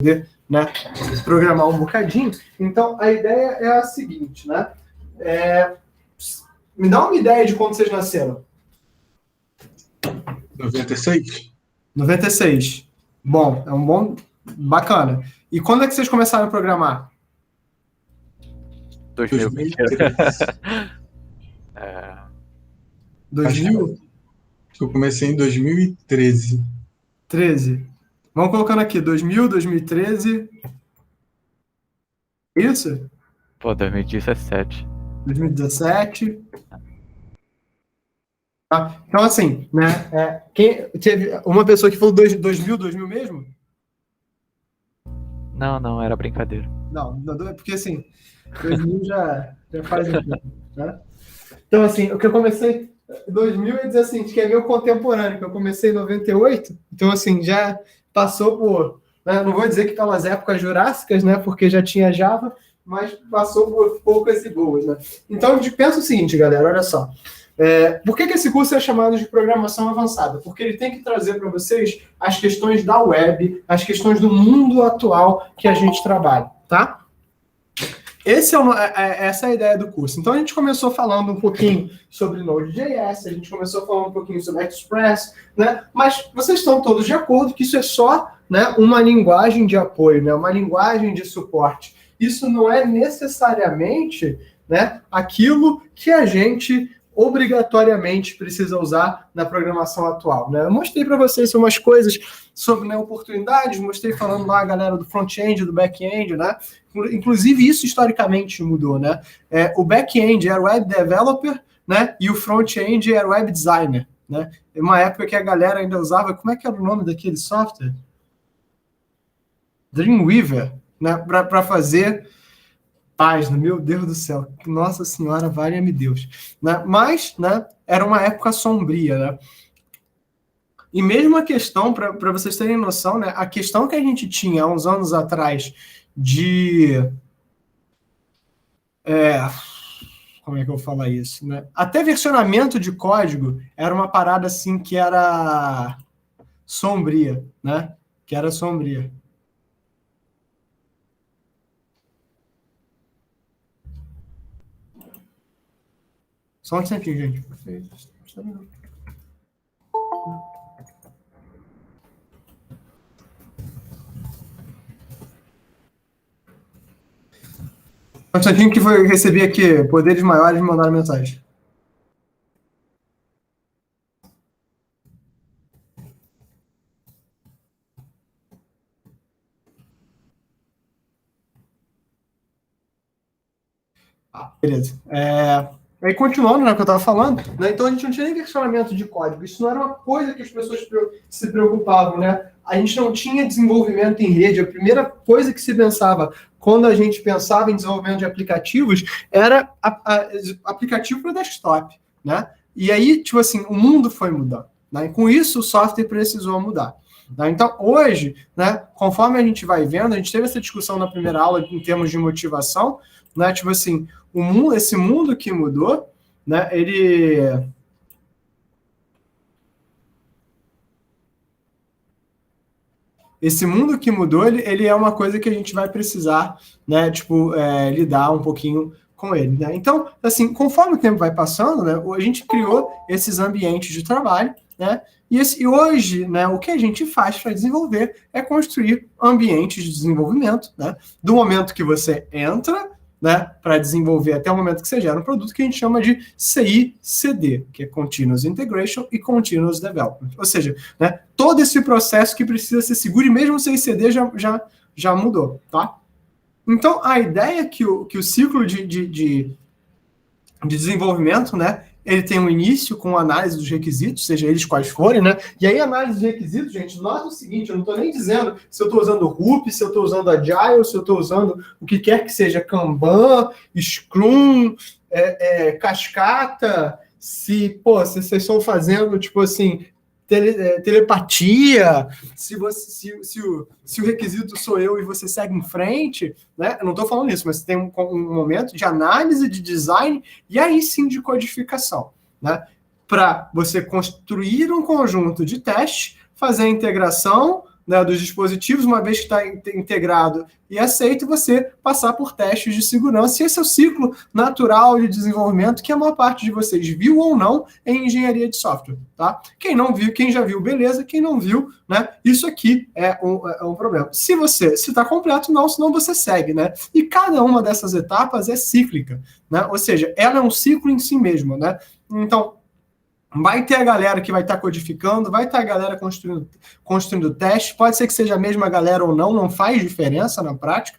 né, programar um bocadinho. Então, a ideia é a seguinte, né? Me dá uma ideia de quando vocês nasceram. 96. 96. Bom, é um bom... Bacana. E quando é que vocês começaram a programar? 2003. 2000? Acho que eu comecei em 2013. 13. Vamos colocando aqui, 2000, 2013. Isso? Pô, 2017. 2017. Tá? Então, assim, né? Quem teve uma pessoa que falou 2000 mesmo? Não, era brincadeira. Não, porque assim, 2000 já faz um tempo, né? Então, assim, o que eu comecei em 2000 é dizer assim, que é meu contemporâneo, que eu comecei em 98, então, assim, já passou por, né, não vou dizer que pelas épocas jurássicas, né, porque já tinha Java, mas passou por poucas e boas, né? Então, a gente pensa o seguinte, galera, olha só. Por que esse curso é chamado de programação avançada? Porque ele tem que trazer para vocês as questões da web, as questões do mundo atual que a gente trabalha, tá? Essa é a ideia do curso. Então, a gente começou falando um pouquinho sobre Node.js, a gente começou falando um pouquinho sobre Express, né? Mas vocês estão todos de acordo que isso é só, né, uma linguagem de apoio, né, uma linguagem de suporte. Isso não é necessariamente, né, aquilo que a gente obrigatoriamente precisa usar na programação atual, né? Eu mostrei para vocês umas coisas sobre, né, oportunidades, mostrei falando lá a galera do front-end, do back-end, né? Inclusive isso historicamente mudou, né? O back-end era web developer, né? E o front-end era web designer, né? Em uma época que a galera ainda usava, como é que era o nome daquele software? Dreamweaver, né? Para fazer página, meu Deus do céu, nossa senhora, valha-me Deus, né? Mas, né, era uma época sombria, né? E mesmo a questão, para vocês terem noção, né, a questão que a gente tinha há uns anos atrás de... como é que eu vou falar isso, né? Até versionamento de código era uma parada assim que era sombria, né? Que era sombria. Só um instantinho, gente. Um instantinho que recebi aqui, poderes maiores me mandaram mensagem. Beleza. Aí, continuando, né, que eu estava falando, né, então a gente não tinha nem versionamento de código, isso não era uma coisa que as pessoas se preocupavam, né? A gente não tinha desenvolvimento em rede, a primeira coisa que se pensava quando a gente pensava em desenvolvimento de aplicativos era aplicativo para desktop, né? E aí, tipo assim, o mundo foi mudando, né? E com isso o software precisou mudar. Né? Então, hoje, né, conforme a gente vai vendo, a gente teve essa discussão na primeira aula em termos de motivação, né? Tipo assim, esse mundo que mudou, né? Esse mundo que mudou, ele é uma coisa que a gente vai precisar, né? Tipo, lidar um pouquinho com ele, né? Então, assim, conforme o tempo vai passando, né? A gente criou esses ambientes de trabalho, né? E hoje, né, o que a gente faz para desenvolver é construir ambientes de desenvolvimento, né? Do momento que você entra, né, para desenvolver até o momento que você gera um produto que a gente chama de CI/CD, que é Continuous Integration e Continuous Development. Ou seja, né, todo esse processo que precisa ser seguro, e mesmo o CI/CD já mudou, tá? Então, a ideia é que o ciclo de desenvolvimento, né, ele tem um início com análise dos requisitos, seja eles quais forem, né? E aí, análise de requisitos, gente, nota o seguinte, eu não estou nem dizendo se eu estou usando Ruby, se eu estou usando Agile, se eu estou usando o que quer que seja, Kanban, Scrum, Cascata, se vocês estão fazendo, tipo assim, telepatia, se o requisito sou eu e você segue em frente, né? Eu não estou falando isso, mas tem um momento de análise, de design e aí sim de codificação, né? Para você construir um conjunto de testes, fazer a integração, né, dos dispositivos, uma vez que está integrado e aceito, você passar por testes de segurança. E esse é o ciclo natural de desenvolvimento que a maior parte de vocês viu ou não em engenharia de software. Tá? Quem não viu, quem já viu, beleza. Quem não viu, né, isso aqui é um problema. Se está completo, não, senão você segue. Né? E cada uma dessas etapas é cíclica. Né? Ou seja, ela é um ciclo em si mesma. Né? Então, vai ter a galera que vai estar codificando, vai ter a galera construindo testes, pode ser que seja a mesma galera ou não faz diferença na prática,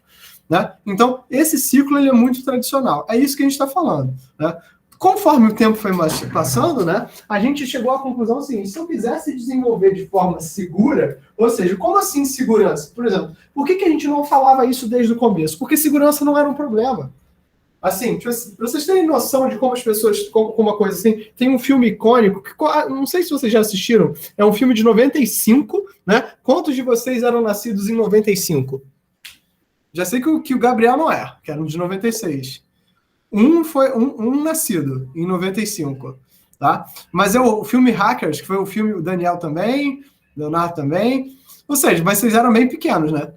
né? Então, esse ciclo ele é muito tradicional, é isso que a gente está falando, né? Conforme o tempo foi passando, né, a gente chegou à conclusão seguinte: se eu quisesse desenvolver de forma segura, ou seja, como assim segurança? Por exemplo, por que a gente não falava isso desde o começo? Porque segurança não era um problema. Assim, para vocês terem noção de como as pessoas, como uma coisa assim, tem um filme icônico, que não sei se vocês já assistiram, é um filme de 95, né? Quantos de vocês eram nascidos em 95? Já sei que o Gabriel não é, que era um de 96. Foi um nascido em 95, tá? Mas é o filme Hackers, que foi o filme, o Daniel também, Leonardo também, ou seja, mas vocês eram bem pequenos, né?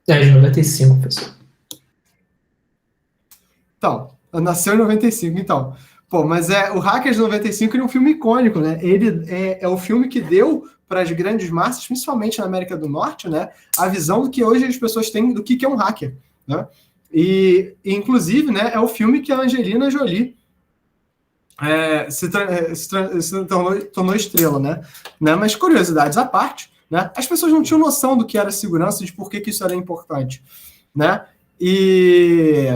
É, de 95, pessoal. Então, nasceu em 95, então. Pô, mas o Hackers de 95 é um filme icônico, né? Ele é o filme que deu para as grandes massas, principalmente na América do Norte, né, a visão do que hoje as pessoas têm do que é um hacker, né? E inclusive, né, é o filme que a Angelina Jolie se tornou estrela, né? Mas curiosidades à parte, né? As pessoas não tinham noção do que era segurança e de por que isso era importante, né? E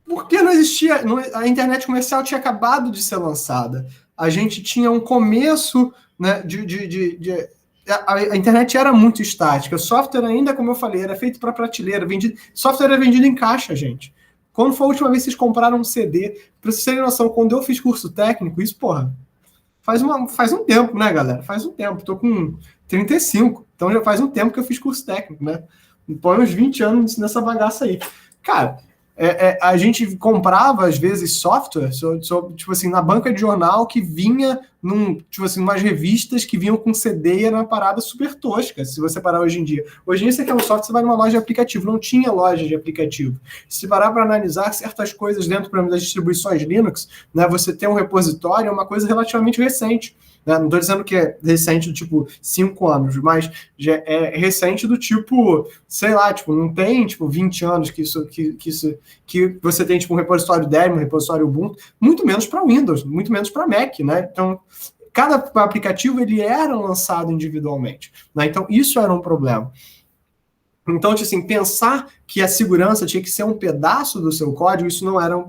porque não existia, a internet comercial tinha acabado de ser lançada. A gente tinha um começo, né, a internet era muito estática. O software ainda, como eu falei, era feito para prateleira, software era vendido em caixa, gente. Quando foi a última vez que vocês compraram um CD? Para vocês terem noção, quando eu fiz curso técnico, isso, porra, faz um tempo, né, galera? Faz um tempo. Tô com 35, então já faz um tempo que eu fiz curso técnico, né? Põe uns 20 anos nessa bagaça aí. Cara, a gente comprava, às vezes, software, tipo assim, na banca de jornal que vinha tipo assim, umas revistas que vinham com CD e era uma parada super tosca, se você parar hoje em dia. Hoje em dia, você quer um software, você vai numa loja de aplicativo. Não tinha loja de aplicativo. Se parar para analisar certas coisas dentro, por exemplo, das distribuições Linux, né, você ter um repositório é uma coisa relativamente recente. Não estou dizendo que é recente do tipo 5 anos, mas já é recente do tipo, sei lá, tipo, não tem tipo 20 anos que você tem tipo um repositório Debian, um repositório Ubuntu, muito menos para Windows, muito menos para Mac, né? Então, cada aplicativo ele era lançado individualmente, né? Então, isso era um problema. Então, assim, pensar que a segurança tinha que ser um pedaço do seu código, isso não era um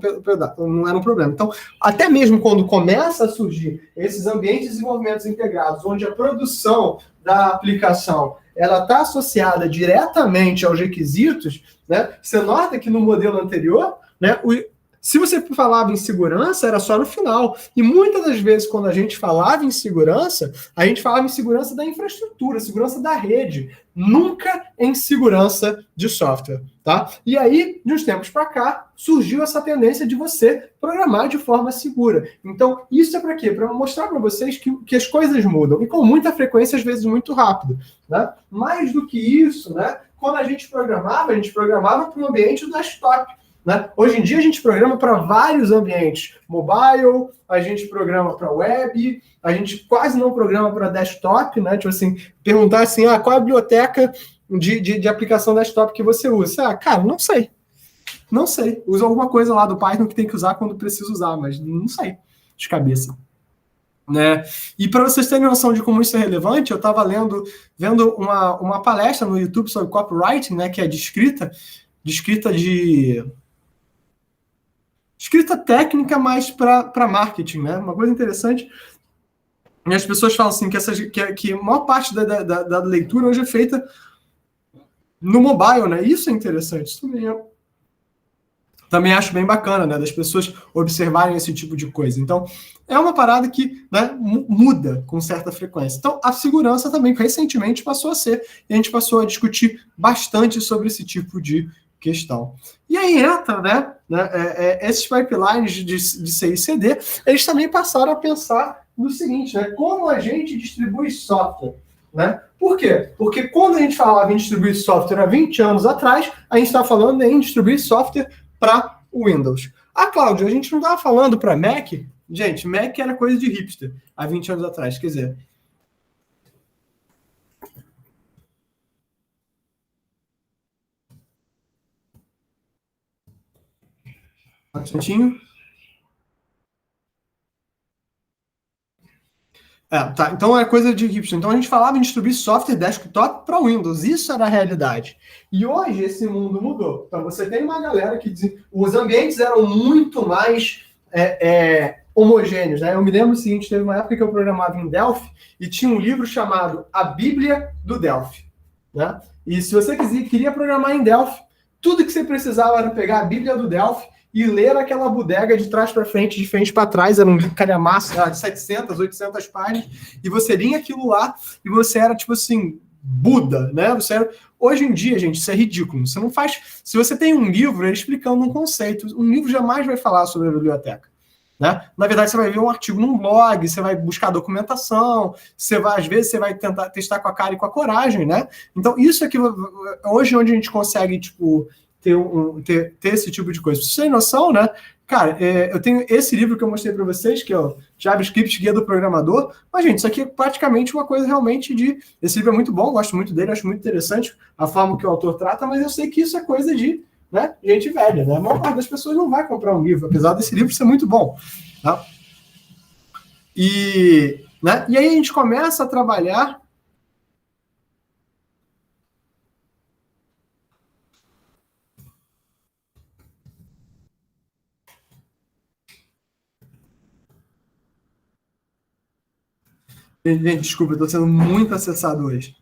problema. Então, até mesmo quando começa a surgir esses ambientes de desenvolvimento integrados, onde a produção da aplicação ela está associada diretamente aos requisitos, né? Você nota que no modelo anterior, né, se você falava em segurança, era só no final. E muitas das vezes, quando a gente falava em segurança, a gente falava em segurança da infraestrutura, segurança da rede, nunca em segurança de software, tá? E aí, de uns tempos para cá, surgiu essa tendência de você programar de forma segura. Então, isso é para quê? Para mostrar para vocês que as coisas mudam, e com muita frequência, às vezes muito rápido, né? Mais do que isso, né? Quando a gente programava para o ambiente do desktop. Né? Hoje em dia a gente programa para vários ambientes, mobile, a gente programa para web, a gente quase não programa para desktop, né? Tipo assim, perguntar assim, qual é a biblioteca de aplicação desktop que você usa? Cara, não sei. Uso alguma coisa lá do Python que tem que usar quando preciso usar, mas não sei de cabeça. Né? E para vocês terem noção de como isso é relevante, eu estava vendo uma palestra no YouTube sobre copywriting, né, que é de escrita técnica, mas para marketing, né? Uma coisa interessante. E as pessoas falam assim que a maior parte da leitura hoje é feita no mobile, né? Isso é interessante. Isso também acho bem bacana, né? Das pessoas observarem esse tipo de coisa. Então, é uma parada que, né, muda com certa frequência. Então, a segurança também recentemente passou a ser, e a gente passou a discutir bastante sobre esse tipo de questão. E aí entra, esses pipelines de CI e CD, eles também passaram a pensar no seguinte, como a gente distribui software. Por quê? Porque quando a gente falava em distribuir software há 20 anos atrás, a gente está falando em distribuir software para o Windows. Cláudio, a gente não estava falando para Mac? Gente, Mac era coisa de hipster há 20 anos atrás, quer dizer... Um instantinho. Tá. Então é coisa de hipster. Então a gente falava em distribuir software desktop para Windows. Isso era a realidade. E hoje esse mundo mudou. Então você tem uma galera que diz os ambientes eram muito mais homogêneos. Eu me lembro o seguinte, teve uma época que eu programava em Delphi e tinha um livro chamado A Bíblia do Delphi. E se você queria programar em Delphi, tudo que você precisava era pegar a Bíblia do Delphi e ler aquela bodega de trás para frente, de frente para trás, era um livro calhamaço, de 700, 800 páginas, e você lia aquilo lá, e você era, tipo assim, Buda, Hoje em dia, gente, isso é ridículo. Você não faz... Se você tem um livro explicando um conceito, um livro jamais vai falar sobre a biblioteca. Na verdade, você vai ver um artigo num blog, você vai buscar documentação, às vezes você vai tentar testar com a cara e com a coragem, Então, isso é que hoje onde a gente consegue, tipo... Ter esse tipo de coisa. Pra vocês terem noção, Cara, eu tenho esse livro que eu mostrei para vocês, que é o JavaScript Guia do Programador, mas, gente, isso aqui é praticamente uma coisa realmente de... Esse livro é muito bom, gosto muito dele, acho muito interessante a forma que o autor trata, mas eu sei que isso é coisa de gente velha, A maior parte das pessoas não vai comprar um livro, apesar desse livro ser muito bom. E aí a gente começa a trabalhar... Gente, desculpa, eu estou sendo muito acessado hoje.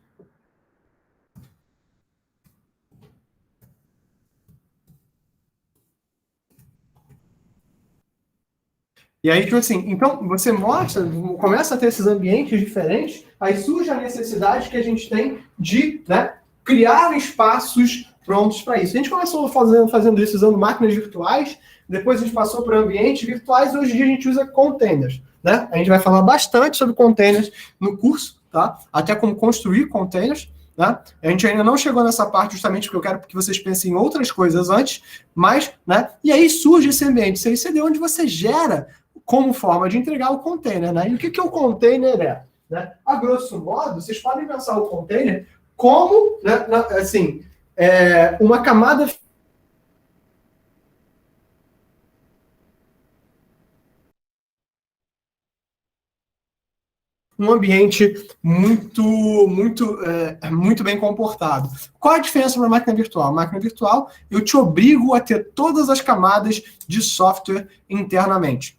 E aí, tipo assim, então você começa a ter esses ambientes diferentes, aí surge a necessidade que a gente tem de criar espaços prontos para isso. A gente começou fazendo isso usando máquinas virtuais, depois a gente passou para ambientes virtuais, e hoje em dia a gente usa containers. A gente vai falar bastante sobre containers no curso, tá? Até como construir containers. A gente ainda não chegou nessa parte justamente porque eu quero que vocês pensem em outras coisas antes, mas, e aí surge esse ambiente CI/CD onde você gera como forma de entregar o container, E o que o container é? A grosso modo, vocês podem pensar o container como, uma camada... Um ambiente muito bem comportado. Qual a diferença para a máquina virtual? A máquina virtual, eu te obrigo a ter todas as camadas de software internamente.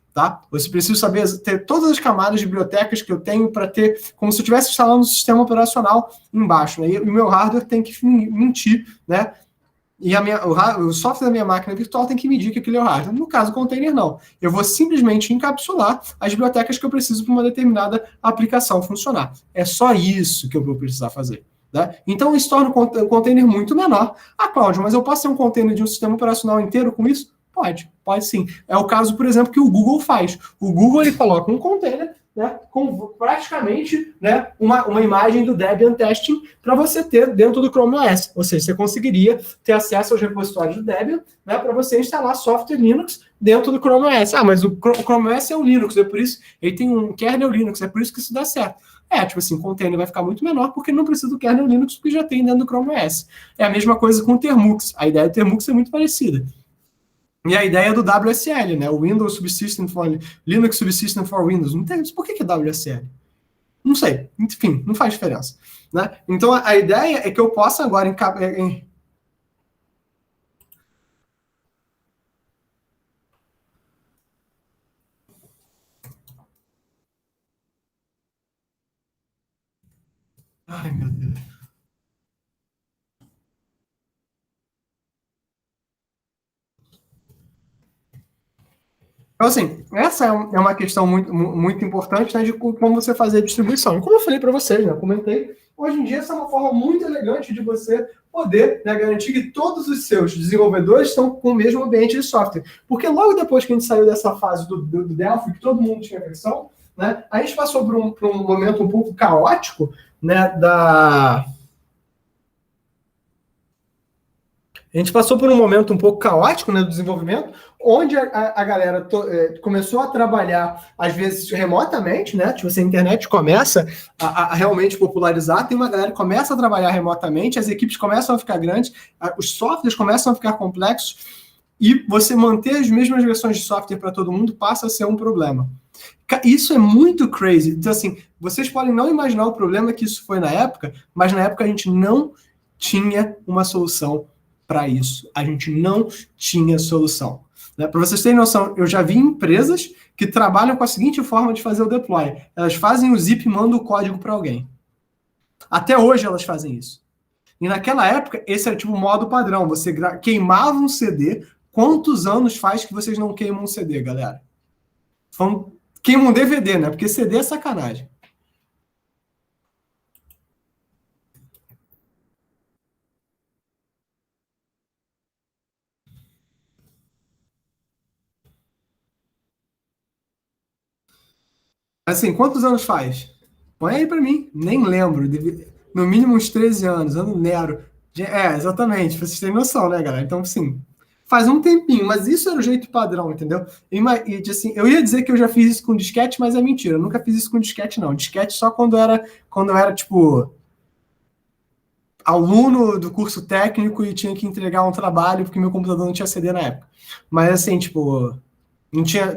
Você precisa ter todas as camadas de bibliotecas que eu tenho para ter, como se eu estivesse instalando um sistema operacional embaixo. E o meu hardware tem que mentir, E o software da minha máquina virtual tem que medir que aquilo é o hardware. No caso do container, não. Eu vou simplesmente encapsular as bibliotecas que eu preciso para uma determinada aplicação funcionar. É só isso que eu vou precisar fazer. Então, isso torna o container muito menor. Cláudio, mas eu posso ter um container de um sistema operacional inteiro com isso? Pode sim. É o caso, por exemplo, que o Google faz. O Google ele coloca um container com praticamente uma imagem do Debian Testing para você ter dentro do Chrome OS. Ou seja, você conseguiria ter acesso aos repositórios do Debian para você instalar software Linux dentro do Chrome OS. Mas o Chrome OS é o Linux, é por isso ele tem um kernel Linux, é por isso que isso dá certo. Tipo assim, o container vai ficar muito menor porque não precisa do kernel Linux porque já tem dentro do Chrome OS. É a mesma coisa com o Termux. A ideia do Termux é muito parecida. E a ideia do WSL, o Windows Subsystem for Linux Subsystem for Windows. Não tem, por que é WSL? Não sei. Enfim, não faz diferença. Então, a ideia é que eu possa agora... Ai, meu Deus. Então, assim, essa é uma questão muito importante, né, de como você fazer a distribuição. E como eu falei para vocês, né, comentei, hoje em dia essa é uma forma muito elegante de você poder, né, garantir que todos os seus desenvolvedores estão com o mesmo ambiente de software. Porque logo depois que a gente saiu dessa fase do Delphi, que todo mundo tinha versão, né, a gente passou por um momento um pouco caótico, né, A gente passou por um momento um pouco caótico, né, do desenvolvimento, onde a galera começou a trabalhar, às vezes, remotamente, né? Tipo assim, a internet começa a realmente popularizar, tem uma galera que começa a trabalhar remotamente, as equipes começam a ficar grandes, os softwares começam a ficar complexos, e você manter as mesmas versões de software para todo mundo passa a ser um problema. Isso é muito crazy. Então, assim, vocês podem não imaginar o problema que isso foi na época, mas na época a gente não tinha uma solução para isso. A gente não tinha solução. Né? Para vocês terem noção, eu já vi empresas que trabalham com a seguinte forma de fazer o deploy. Elas fazem o zip e mandam o código para alguém. Até hoje elas fazem isso. E naquela época, esse era tipo o modo padrão. Você queimava um CD. Quantos anos faz que vocês não queimam um CD, galera? Queimam um DVD, né? Porque CD é sacanagem. Assim, quantos anos faz? Põe aí pra mim. Nem lembro. No mínimo uns 13 anos. Ano Nero. Exatamente. Pra vocês terem noção, né, galera? Então, sim, faz um tempinho. Mas isso era o jeito padrão, entendeu? E, assim, eu ia dizer que eu já fiz isso com disquete, mas é mentira. Eu nunca fiz isso com disquete, não. Disquete só quando eu era tipo, aluno do curso técnico e tinha que entregar um trabalho porque meu computador não tinha CD na época. Mas, assim, tipo, não tinha.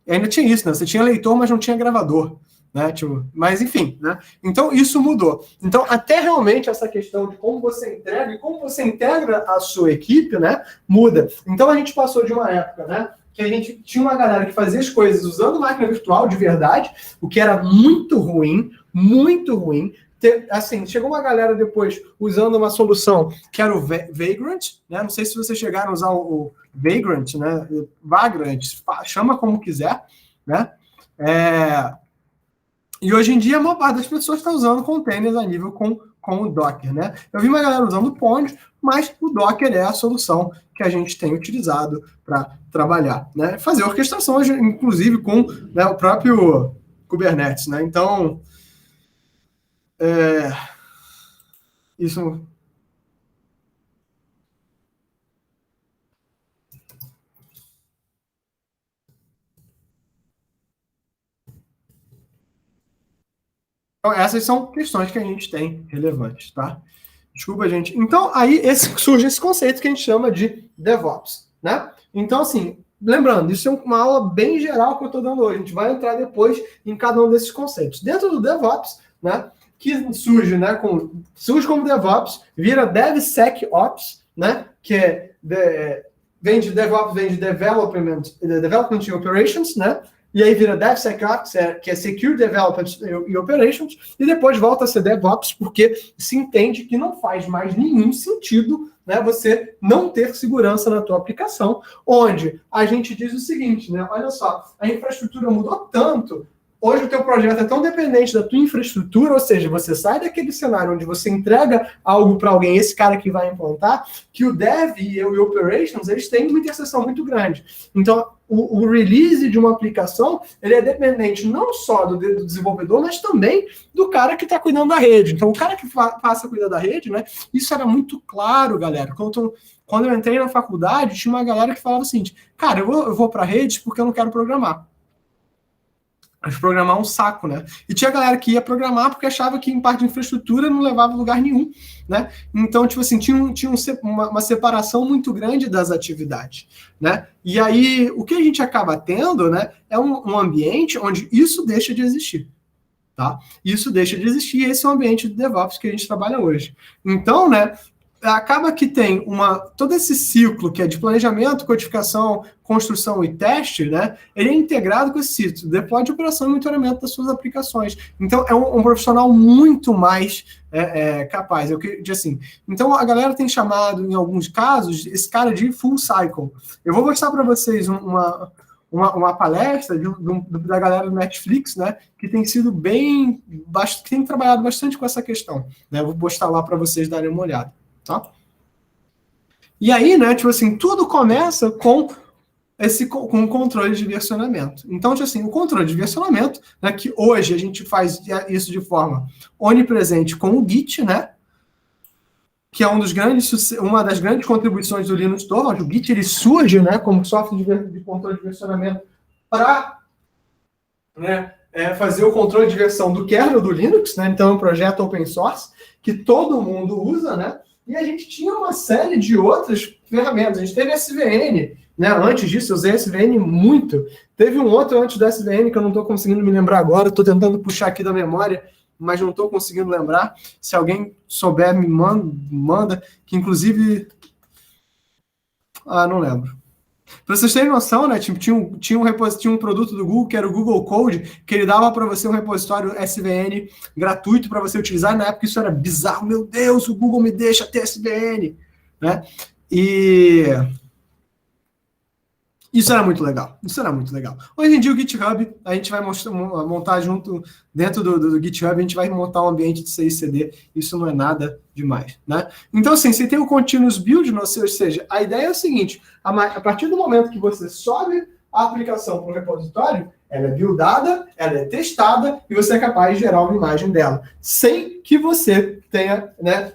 Ainda tinha isso, né? Você tinha leitor, mas não tinha gravador, né? Tipo, mas enfim, né? Então isso mudou. Então até realmente essa questão de como você entrega e como você integra a sua equipe, né? Muda. Então a gente passou de uma época, né? Que a gente tinha uma galera que fazia as coisas usando máquina virtual de verdade, o que era muito ruim, muito ruim. Assim, chegou uma galera depois usando uma solução que era o Vagrant, né? Não sei se vocês chegaram a usar o Vagrant, né? Vagrant, chama como quiser, né? E hoje em dia a maior parte das pessoas está usando containers a nível com o Docker, né? Eu vi uma galera usando o Pond, mas o Docker é a solução que a gente tem utilizado para trabalhar, né? Fazer orquestração, inclusive com, né, o próprio Kubernetes, né? Então, isso. Então, essas são questões que a gente tem relevantes, tá? Desculpa, gente. Então, aí surge esse conceito que a gente chama de DevOps, né? Então, assim, lembrando, isso é uma aula bem geral que eu estou dando hoje. A gente vai entrar depois em cada um desses conceitos. Dentro do DevOps, né, que surge, né, surge como DevOps, vira DevSecOps, né, que vem de DevOps, vem de Development and Operations, né? E aí vira DevSecOps, que é Secure Development e Operations, e depois volta a ser DevOps, porque se entende que não faz mais nenhum sentido, né, você não ter segurança na tua aplicação, onde a gente diz o seguinte, né, olha só, a infraestrutura mudou tanto, hoje o teu projeto é tão dependente da tua infraestrutura, ou seja, você sai daquele cenário onde você entrega algo para alguém, esse cara que vai implantar, que o Dev e o Operations, eles têm uma interseção muito grande. Então, o release de uma aplicação, ele é dependente não só do desenvolvedor, mas também do cara que está cuidando da rede. Então, o cara que passa a cuidar da rede, né? Isso era muito claro, galera. Quando eu entrei na faculdade, tinha uma galera que falava o seguinte, cara, eu vou para a rede porque eu não quero programar. Mas programar é um saco, né? E tinha galera que ia programar porque achava que em parte de infraestrutura não levava a lugar nenhum, né? Então, tipo assim, tinha uma separação muito grande das atividades, né? E aí, o que a gente acaba tendo, né, é um ambiente onde isso deixa de existir, tá? Isso deixa de existir, e esse é o ambiente do DevOps que a gente trabalha hoje. Então, né, acaba que tem todo esse ciclo que é de planejamento, codificação, construção e teste, né? Ele é integrado com esse ciclo, deploy de operação e monitoramento das suas aplicações. Então, é um profissional muito mais capaz. Assim, então, a galera tem chamado, em alguns casos, esse cara de full cycle. Eu vou mostrar para vocês uma palestra da galera do Netflix, né, que tem sido que tem trabalhado bastante com essa questão, né? Eu vou postar lá para vocês darem uma olhada, tá? E aí, né, tipo assim, tudo começa com o controle de versionamento. Então, tipo assim, o controle de versionamento, né, que hoje a gente faz isso de forma onipresente com o Git, né, que é uma das grandes contribuições do Linux Torvalds. O Git ele surge, né, como software de controle de versionamento para, né, fazer o controle de versão do kernel do Linux, né, então é um projeto open source que todo mundo usa, né, e a gente tinha uma série de outras ferramentas. A gente teve SVN, né? Antes disso, eu usei SVN muito. Teve um outro antes da SVN que eu não estou conseguindo me lembrar agora. Estou tentando puxar aqui da memória, mas não estou conseguindo lembrar. Se alguém souber, me manda. Que inclusive... não lembro. Para vocês terem noção, né? Tinha um produto do Google, que era o Google Code, que ele dava para você um repositório SVN gratuito para você utilizar. E na época isso era bizarro. Meu Deus, o Google me deixa ter SVN, né? E isso era muito legal. Hoje em dia o GitHub, a gente vai montar junto, dentro do GitHub, a gente vai montar um ambiente de CI/CD. Isso não é nada demais, né? Então, assim, você tem o Continuous Build, ou seja, a ideia é o seguinte, a partir do momento que você sobe a aplicação para o repositório, ela é buildada, ela é testada, e você é capaz de gerar uma imagem dela, sem que você tenha, né,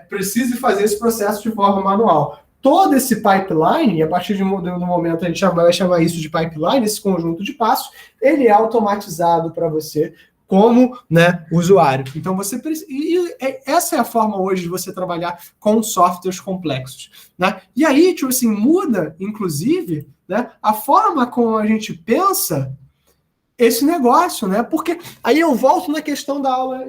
precise fazer esse processo de forma manual. Todo esse pipeline, e a partir do momento a gente vai chamar isso de pipeline, esse conjunto de passos, ele é automatizado para você como, né, usuário. Então, essa é a forma hoje de você trabalhar com softwares complexos, né? E aí, tipo assim, muda, inclusive, né, a forma como a gente pensa esse negócio, né? Porque aí eu volto na questão da aula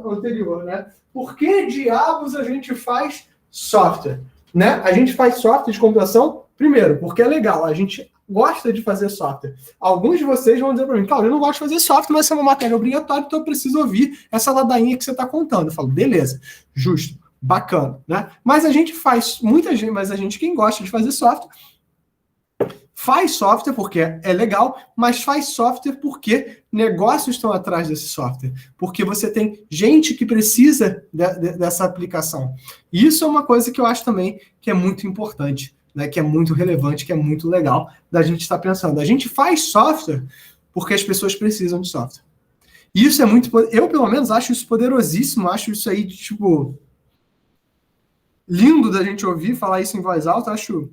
anterior, né? Por que diabos a gente faz software? Né? A gente faz software de computação, primeiro, porque é legal, a gente gosta de fazer software. Alguns de vocês vão dizer para mim, Claudio, eu não gosto de fazer software, mas essa é uma matéria obrigatória, então eu preciso ouvir essa ladainha que você está contando. Eu falo, beleza, justo, bacana, né? Mas a gente quem gosta de fazer software, faz software porque é legal, mas faz software porque negócios estão atrás desse software. Porque você tem gente que precisa dessa aplicação. E isso é uma coisa que eu acho também que é muito importante, né? Que é muito relevante, que é muito legal da gente estar pensando. A gente faz software porque as pessoas precisam de software. E isso é muito... Eu, pelo menos, acho isso poderosíssimo. Acho isso aí, tipo... lindo da gente ouvir falar isso em voz alta. Acho...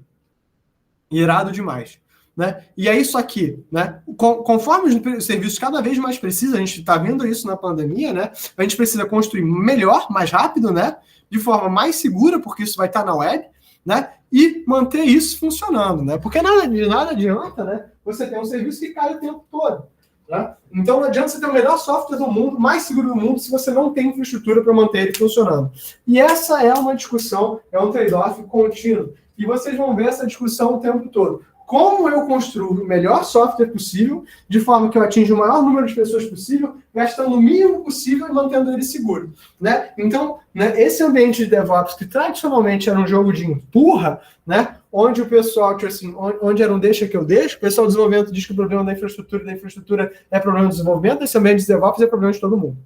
irado demais, né? E é isso aqui, né? Conforme os serviços cada vez mais precisam, a gente está vendo isso na pandemia, né? A gente precisa construir melhor, mais rápido, né? De forma mais segura, porque isso vai estar na web, né? E manter isso funcionando, né? Porque nada adianta, né? Você ter um serviço que cai o tempo todo, né? Então não adianta você ter o melhor software do mundo, mais seguro do mundo, se você não tem infraestrutura para manter ele funcionando. E essa é uma discussão, é um trade-off contínuo. E vocês vão ver essa discussão o tempo todo. Como eu construo o melhor software possível, de forma que eu atinja o maior número de pessoas possível, gastando o mínimo possível e mantendo ele seguro, né? Então, né, esse ambiente de DevOps, que tradicionalmente era um jogo de empurra, né, onde o pessoal, tipo assim, onde era um deixa que eu deixo, o pessoal do desenvolvimento diz que o problema da infraestrutura é problema do desenvolvimento, esse ambiente de DevOps é problema de todo mundo.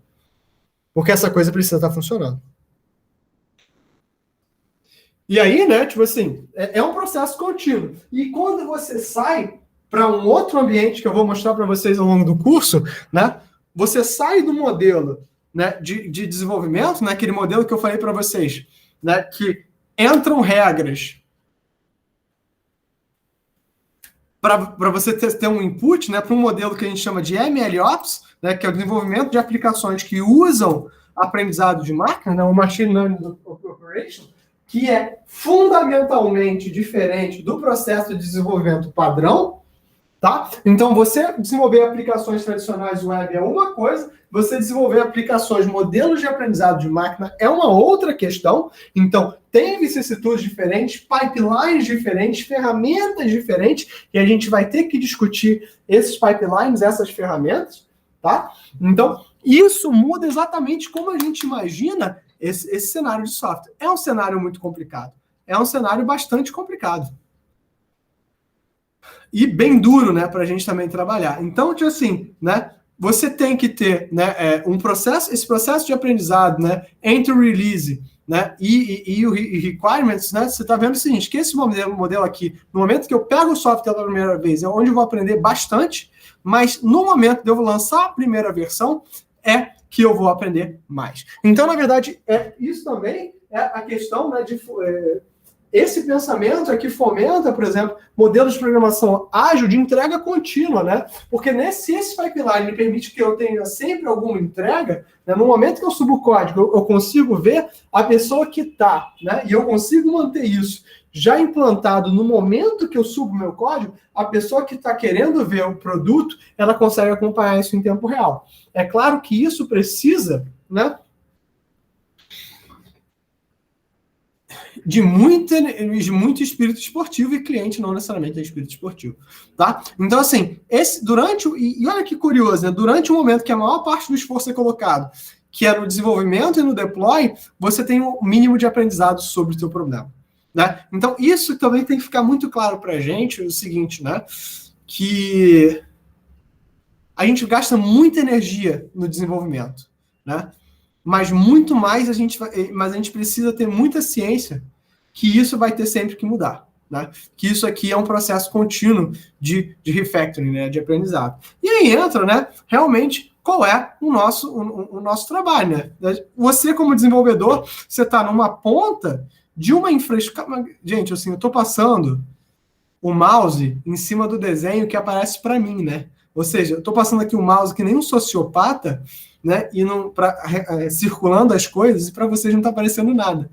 Porque essa coisa precisa estar funcionando. E aí, né, tipo assim, é um processo contínuo. E quando você sai para um outro ambiente que eu vou mostrar para vocês ao longo do curso, né, você sai do modelo, né, de desenvolvimento, né, aquele modelo que eu falei para vocês, né, que entram regras para você ter um input, né, para um modelo que a gente chama de MLOps, né, que é o desenvolvimento de aplicações que usam aprendizado de máquina, né, o Machine Learning Operation, que é fundamentalmente diferente do processo de desenvolvimento padrão, tá? Então, você desenvolver aplicações tradicionais web é uma coisa, você desenvolver aplicações, modelos de aprendizado de máquina é uma outra questão. Então, tem vicissitudes diferentes, pipelines diferentes, ferramentas diferentes, e a gente vai ter que discutir esses pipelines, essas ferramentas, tá? Então, isso muda exatamente como a gente imagina esse cenário de software. É um cenário muito complicado. É um cenário bastante complicado. e bem duro, né, para a gente também trabalhar. Então, tipo assim, né, você tem que ter, né, esse processo de aprendizado, né, entre o release, né, e o requirements, né, você está vendo o seguinte, que esse modelo aqui, no momento que eu pego o software pela primeira vez, é onde eu vou aprender bastante, mas no momento de eu lançar a primeira versão, é que eu vou aprender mais. Então, na verdade, isso também é a questão, né, esse pensamento é que fomenta, por exemplo, modelos de programação ágil de entrega contínua, né? Porque se esse pipeline me permite que eu tenha sempre alguma entrega, né? No momento que eu subo o código, eu consigo ver a pessoa que está, né? E eu consigo manter isso já implantado no momento que eu subo meu código, a pessoa que está querendo ver o produto, ela consegue acompanhar isso em tempo real. É claro que isso precisa, né, de muito espírito esportivo, e cliente não necessariamente é espírito esportivo, tá? Então, assim, e olha que curioso, né? Durante o momento que a maior parte do esforço é colocado, que é no desenvolvimento e no deploy, você tem um mínimo de aprendizado sobre o seu problema, né? Então, isso também tem que ficar muito claro para a gente, o seguinte, né? Que a gente gasta muita energia no desenvolvimento, né? Mas muito mais a gente precisa ter muita ciência que isso vai ter sempre que mudar, né? Que isso aqui é um processo contínuo de refactoring, né? De aprendizado. E aí entra, né? Realmente, qual é o nosso trabalho, né? Você, como desenvolvedor, você está numa ponta de uma infraestrutura. Gente, assim, eu estou passando o mouse em cima do desenho que aparece para mim, né? Ou seja, eu estou passando aqui o mouse que nem um sociopata, né? E circulando as coisas, e para vocês não está aparecendo nada.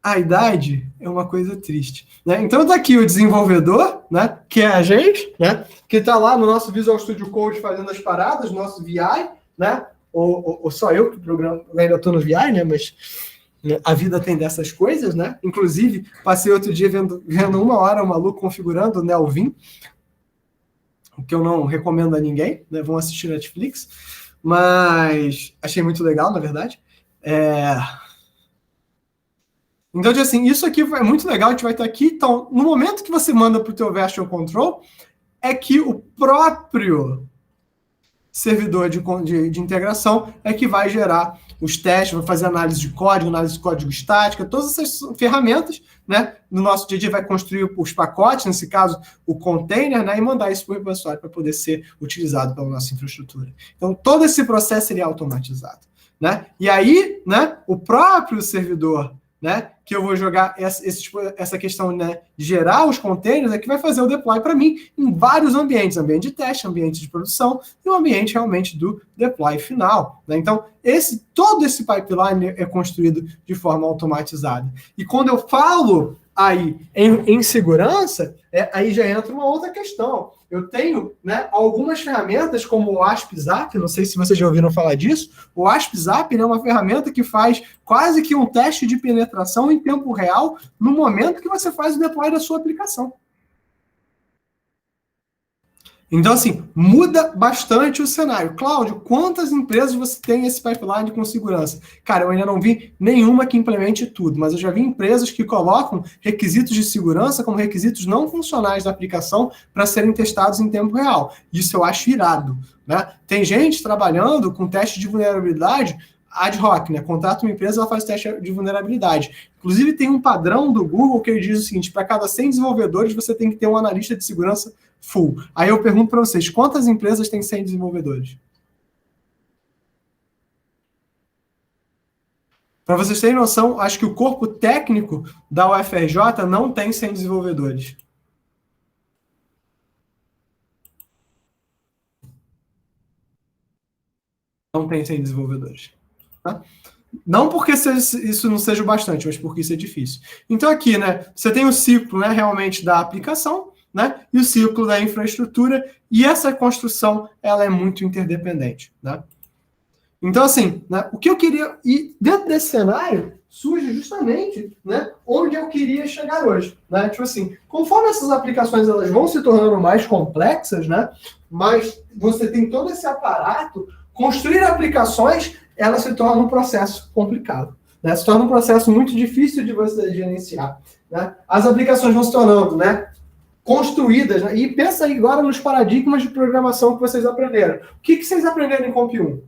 A idade é uma coisa triste, né? Então está aqui o desenvolvedor, né? Que é a gente, né? Que está lá no nosso Visual Studio Code fazendo as paradas, nosso VI, né? Ou só eu que programo, ainda estou no VI, né? Mas a vida tem dessas coisas, né? Inclusive, passei outro dia vendo 1 hora o maluco configurando o Nelvin, o que eu não recomendo a ninguém, né? Vão assistir Netflix, mas achei muito legal, na verdade. Então, assim, isso aqui é muito legal, a gente vai estar aqui. Então, no momento que você manda para o teu version control, é que o próprio servidor de integração é que vai gerar os testes, vai fazer análise de código estática, todas essas ferramentas, né? No nosso dia a dia vai construir os pacotes, nesse caso, o container, né? E mandar isso para o repositório para poder ser utilizado pela nossa infraestrutura. Então, todo esse processo seria automatizado, né? E aí, né? O próprio servidor, né, que eu vou jogar essa questão, né, de gerar os containers, é que vai fazer o deploy para mim em vários ambientes, ambiente de teste, ambiente de produção e o ambiente realmente do deploy final, né? Então, todo esse pipeline é construído de forma automatizada. E quando eu falo aí em segurança, aí já entra uma outra questão. Eu tenho, né, algumas ferramentas como o ASP.Zap, não sei se vocês já ouviram falar disso. O ASP.Zap é uma ferramenta que faz quase que um teste de penetração em tempo real no momento que você faz o deploy da sua aplicação. Então, assim, muda bastante o cenário. Cláudio, quantas empresas você tem esse pipeline com segurança? Cara, eu ainda não vi nenhuma que implemente tudo, mas eu já vi empresas que colocam requisitos de segurança como requisitos não funcionais da aplicação para serem testados em tempo real. Isso eu acho irado, né? Tem gente trabalhando com teste de vulnerabilidade ad hoc, né? Contrata uma empresa, ela faz teste de vulnerabilidade. Inclusive, tem um padrão do Google que ele diz o seguinte: para cada 100 desenvolvedores, você tem que ter um analista de segurança full. Aí eu pergunto para vocês, quantas empresas têm 100 desenvolvedores? Para vocês terem noção, acho que o corpo técnico da UFRJ não tem 100 desenvolvedores. Não tem 100 desenvolvedores. Tá? Não porque isso não seja o bastante, mas porque isso é difícil. Então aqui, né, você tem o ciclo, né, realmente da aplicação, né, e o ciclo da infraestrutura, e essa construção ela é muito interdependente, né? Então, assim, né, o que eu queria... E dentro desse cenário, surge justamente, né, onde eu queria chegar hoje, né? Tipo assim, conforme essas aplicações elas vão se tornando mais complexas, né, mas você tem todo esse aparato, construir aplicações, ela se torna um processo complicado, né? Se torna um processo muito difícil de você gerenciar, né? As aplicações vão se tornando, né, construídas, né? E pensa aí agora nos paradigmas de programação que vocês aprenderam. O que vocês aprenderam em Comp 1?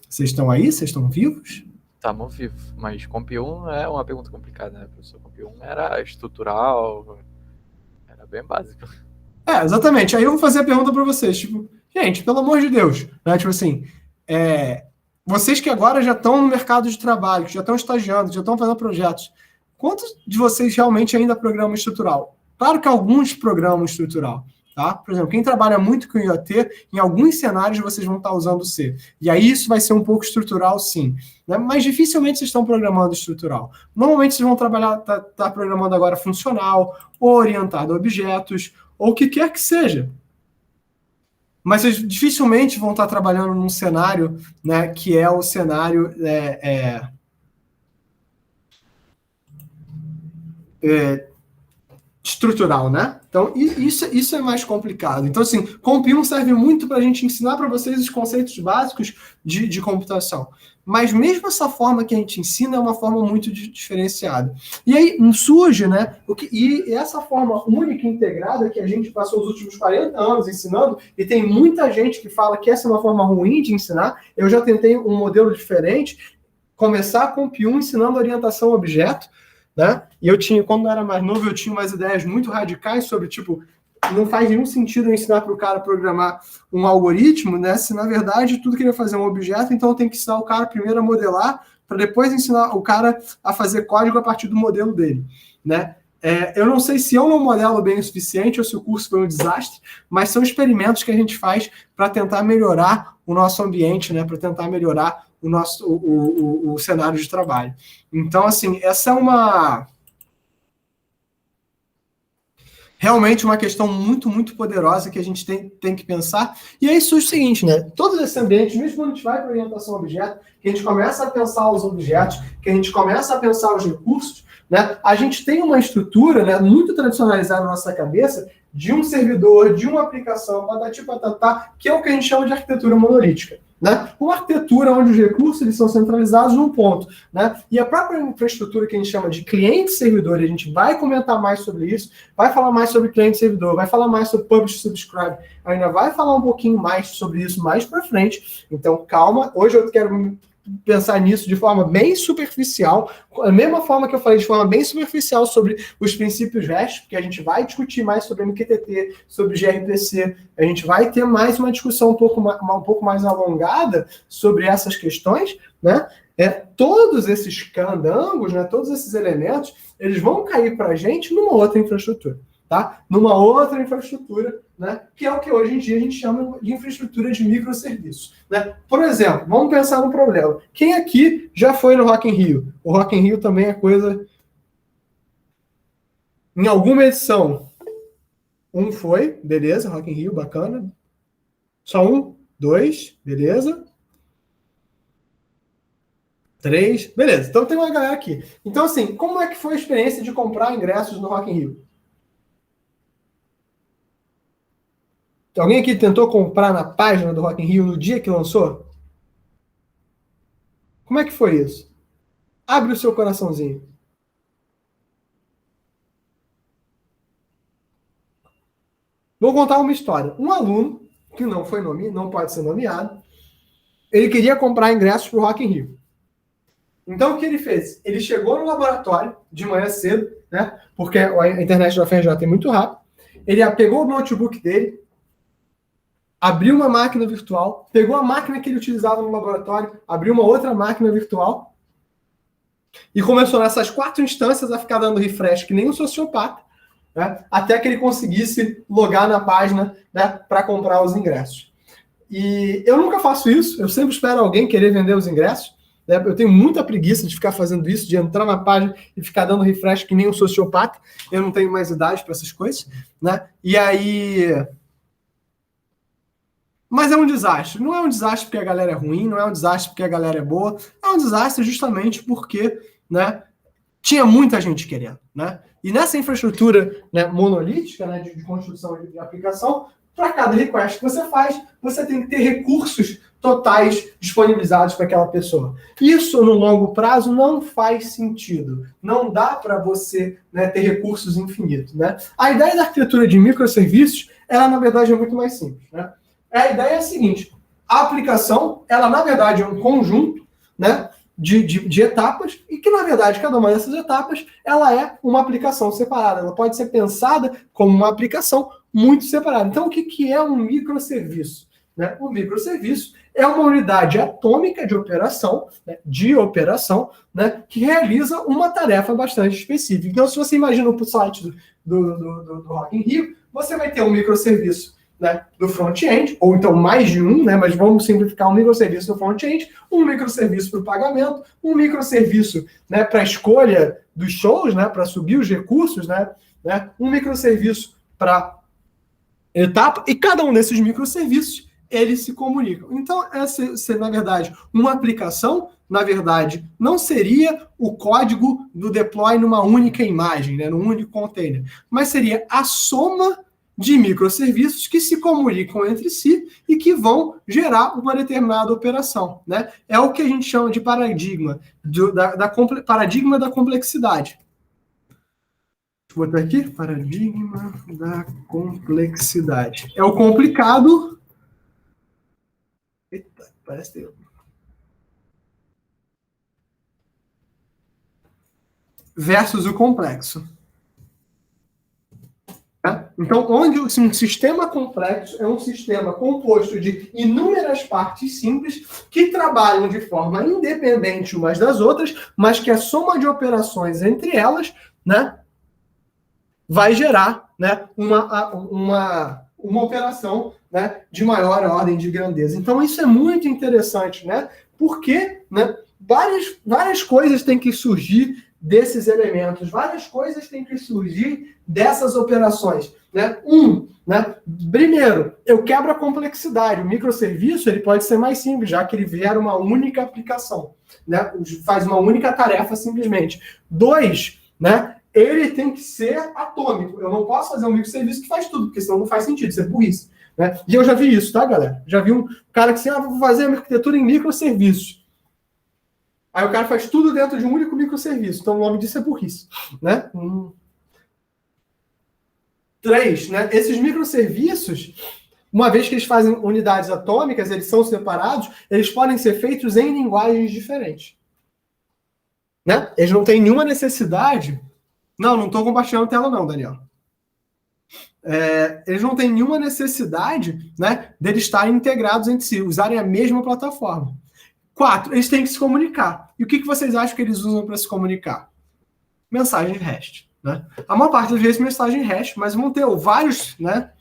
Vocês estão aí? Vocês estão vivos? Estamos vivos, mas Comp 1 é uma pergunta complicada, né, professor? Comp 1 era estrutural, era bem básico. Exatamente. Aí eu vou fazer a pergunta para vocês, tipo, gente, pelo amor de Deus, né? Tipo assim, vocês que agora já estão no mercado de trabalho, que já estão estagiando, já estão fazendo projetos, quantos de vocês realmente ainda programam estrutural? Claro que alguns programam estrutural, tá? Por exemplo, quem trabalha muito com IoT, em alguns cenários vocês vão estar usando C. E aí isso vai ser um pouco estrutural, sim. Né? Mas dificilmente vocês estão programando estrutural. Normalmente vocês vão trabalhar, tá programando agora funcional, ou orientado a objetos, ou o que quer que seja. Mas vocês dificilmente vão estar trabalhando num cenário, né, que é o cenário estrutural, né? Então, isso é mais complicado. Então, assim, Comp 1 serve muito para a gente ensinar para vocês os conceitos básicos de computação. Mas mesmo essa forma que a gente ensina é uma forma muito diferenciada. E aí surge, né? E essa forma única e integrada que a gente passou os últimos 40 anos ensinando, e tem muita gente que fala que essa é uma forma ruim de ensinar. Eu já tentei um modelo diferente, começar com Comp 1 ensinando orientação a objeto, né? E quando eu era mais novo, eu tinha umas ideias muito radicais sobre, tipo, não faz nenhum sentido eu ensinar para o cara a programar um algoritmo, né? Se, na verdade, tudo que ele vai fazer é um objeto, então eu tenho que ensinar o cara primeiro a modelar, para depois ensinar o cara a fazer código a partir do modelo dele, né? Eu não sei se eu não modelo bem o suficiente ou se o curso foi um desastre, mas são experimentos que a gente faz para tentar melhorar o nosso ambiente, né? Para tentar melhorar o cenário de trabalho. Então, assim, essa é realmente uma questão muito, muito poderosa que a gente tem que pensar. E aí surge o seguinte, né? Todos esses ambientes, mesmo quando a gente vai para orientação a objeto, que a gente começa a pensar os objetos, que a gente começa a pensar os recursos, né? A gente tem uma estrutura, né, muito tradicionalizada na nossa cabeça de um servidor, de uma aplicação, patati patatá, que é o que a gente chama de arquitetura monolítica. Né? Uma arquitetura onde os recursos eles são centralizados num ponto. Né? E a própria infraestrutura que a gente chama de cliente-servidor, a gente vai comentar mais sobre isso, vai falar mais sobre cliente-servidor, vai falar mais sobre publish-subscribe, ainda vai falar um pouquinho mais sobre isso mais para frente. Então, calma, hoje eu quero pensar nisso de forma bem superficial, da mesma forma que eu falei de forma bem superficial sobre os princípios REST, porque a gente vai discutir mais sobre MQTT, sobre gRPC, a gente vai ter mais uma discussão um pouco mais alongada sobre essas questões, né? Todos esses candangos, né, todos esses elementos, eles vão cair para a gente numa outra infraestrutura. Tá? Numa outra infraestrutura, né? Que é o que hoje em dia a gente chama de infraestrutura de microserviços. Né? Por exemplo, vamos pensar num problema. Quem aqui já foi no Rock in Rio? O Rock in Rio também é coisa... Em alguma edição, um foi, beleza, Rock in Rio, bacana. Só um, dois, beleza. 3, beleza. Então tem uma galera aqui. Então, assim, como é que foi a experiência de comprar ingressos no Rock in Rio? Alguém aqui tentou comprar na página do Rock in Rio no dia que lançou? Como é que foi isso? Abre o seu coraçãozinho. Vou contar uma história. Um aluno, que não pode ser nomeado, ele queria comprar ingressos para o Rock in Rio. Então, o que ele fez? Ele chegou no laboratório de manhã cedo, né? Porque a internet da UFRJ é muito rápida. Ele pegou o notebook dele, abriu uma máquina virtual, pegou a máquina que ele utilizava no laboratório, abriu uma outra máquina virtual e começou nessas 4 instâncias a ficar dando refresh que nem um sociopata, né, até que ele conseguisse logar na página, né, para comprar os ingressos. E eu nunca faço isso, eu sempre espero alguém querer vender os ingressos. Né, eu tenho muita preguiça de ficar fazendo isso, de entrar na página e ficar dando refresh que nem um sociopata. Eu não tenho mais idade para essas coisas. Né? E aí... Mas é um desastre. Não é um desastre porque a galera é ruim, não é um desastre porque a galera é boa. É um desastre justamente porque, né, tinha muita gente querendo. Né? E nessa infraestrutura, né, monolítica, né, de construção de aplicação, para cada request que você faz, você tem que ter recursos totais disponibilizados para aquela pessoa. Isso, no longo prazo, não faz sentido. Não dá para você, né, ter recursos infinitos. Né? A ideia da arquitetura de microserviços, ela, na verdade, é muito mais simples. Né? A ideia é a seguinte: a aplicação, ela, na verdade, é um conjunto, né, de etapas, e que, na verdade, cada uma dessas etapas, ela é uma aplicação separada. Ela pode ser pensada como uma aplicação muito separada. Então, o que é um microserviço? Né? Um microserviço é uma unidade atômica de operação, né, que realiza uma tarefa bastante específica. Então, se você imagina o site do Rock in Rio, você vai ter um microserviço, né, do front-end, ou então mais de um, né, mas vamos simplificar: um microserviço do front-end, um microserviço para o pagamento, um microserviço, né, para a escolha dos shows, né, para subir os recursos, né, um microserviço para etapa, e cada um desses microserviços, eles se comunicam. Então, essa, na verdade, uma aplicação, na verdade, não seria o código do deploy numa única imagem, né, num único container, mas seria a soma de microserviços que se comunicam entre si e que vão gerar uma determinada operação. Né? É o que a gente chama de paradigma, paradigma da complexidade. Deixa eu botar aqui, paradigma da complexidade. É o complicado... Eita, parece ter... versus o complexo. Então, onde um sistema complexo é um sistema composto de inúmeras partes simples que trabalham de forma independente umas das outras, mas que a soma de operações entre elas, né, vai gerar, né, uma operação, né, de maior ordem de grandeza. Então, isso é muito interessante, né, porque, né, várias coisas têm que surgir desses elementos, várias coisas têm que surgir dessas operações. Né? Primeiro, eu quebro a complexidade. O microserviço, ele pode ser mais simples, já que ele gera uma única aplicação, né? Faz uma única tarefa simplesmente. 2, né, ele tem que ser atômico. Eu não posso fazer um microserviço que faz tudo, porque senão não faz sentido, isso é burrice. Né? E eu já vi isso, tá, galera? Já vi um cara que assim, vou fazer a arquitetura em microserviços. Aí o cara faz tudo dentro de um único microserviço. Então o nome disso é burrice. Né? 3, né? Esses microserviços, uma vez que eles fazem unidades atômicas, eles são separados, eles podem ser feitos em linguagens diferentes. Né? Eles não têm nenhuma necessidade... Não estou compartilhando tela não, Daniel. Eles não têm nenhuma necessidade, né, deles estarem integrados entre si, usarem a mesma plataforma. 4, eles têm que se comunicar. E o que vocês acham que eles usam para se comunicar? Mensagem REST. Né? A maior parte das vezes mensagem REST, mas vão ter vários, né,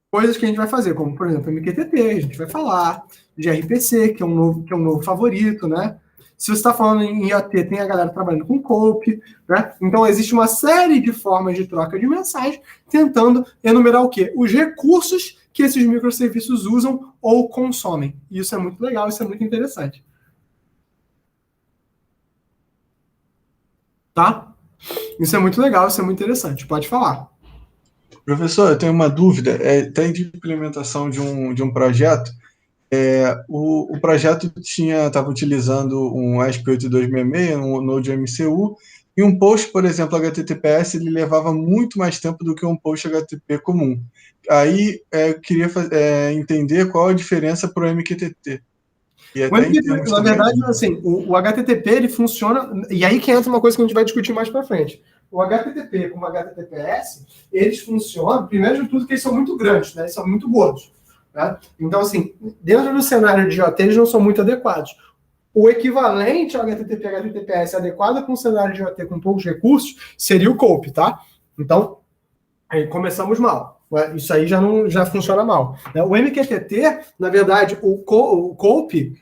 coisas que a gente vai fazer, como, por exemplo, MQTT, a gente vai falar de RPC, que é um novo favorito, né? Se você está falando em IoT, tem a galera trabalhando com COAP, né? Então, existe uma série de formas de troca de mensagem tentando enumerar o quê? Os recursos que esses microserviços usam ou consomem. E isso é muito legal, isso é muito interessante. Tá? Isso é muito legal, isso é muito interessante. Pode falar. Professor, eu tenho uma dúvida. Tem de implementação de um projeto. O projeto estava utilizando um ASP8266, um Node.mcu, e um post, por exemplo, HTTPS, ele levava muito mais tempo do que um post HTTP comum. Aí eu queria entender qual a diferença para o MQTT. Na verdade, assim, o HTTP ele funciona, e aí que entra uma coisa que a gente vai discutir mais para frente. O HTTP como o HTTPS, eles funcionam, primeiro de tudo, que eles são muito grandes, né? Eles são muito gordos. Tá? Então, assim, dentro do cenário de IoT, eles não são muito adequados. O equivalente ao HTTP e HTTPS adequado com o cenário de IoT com poucos recursos seria o COAP, tá? Então, aí começamos mal. Isso aí já funciona mal. O MQTT, na verdade, o COAP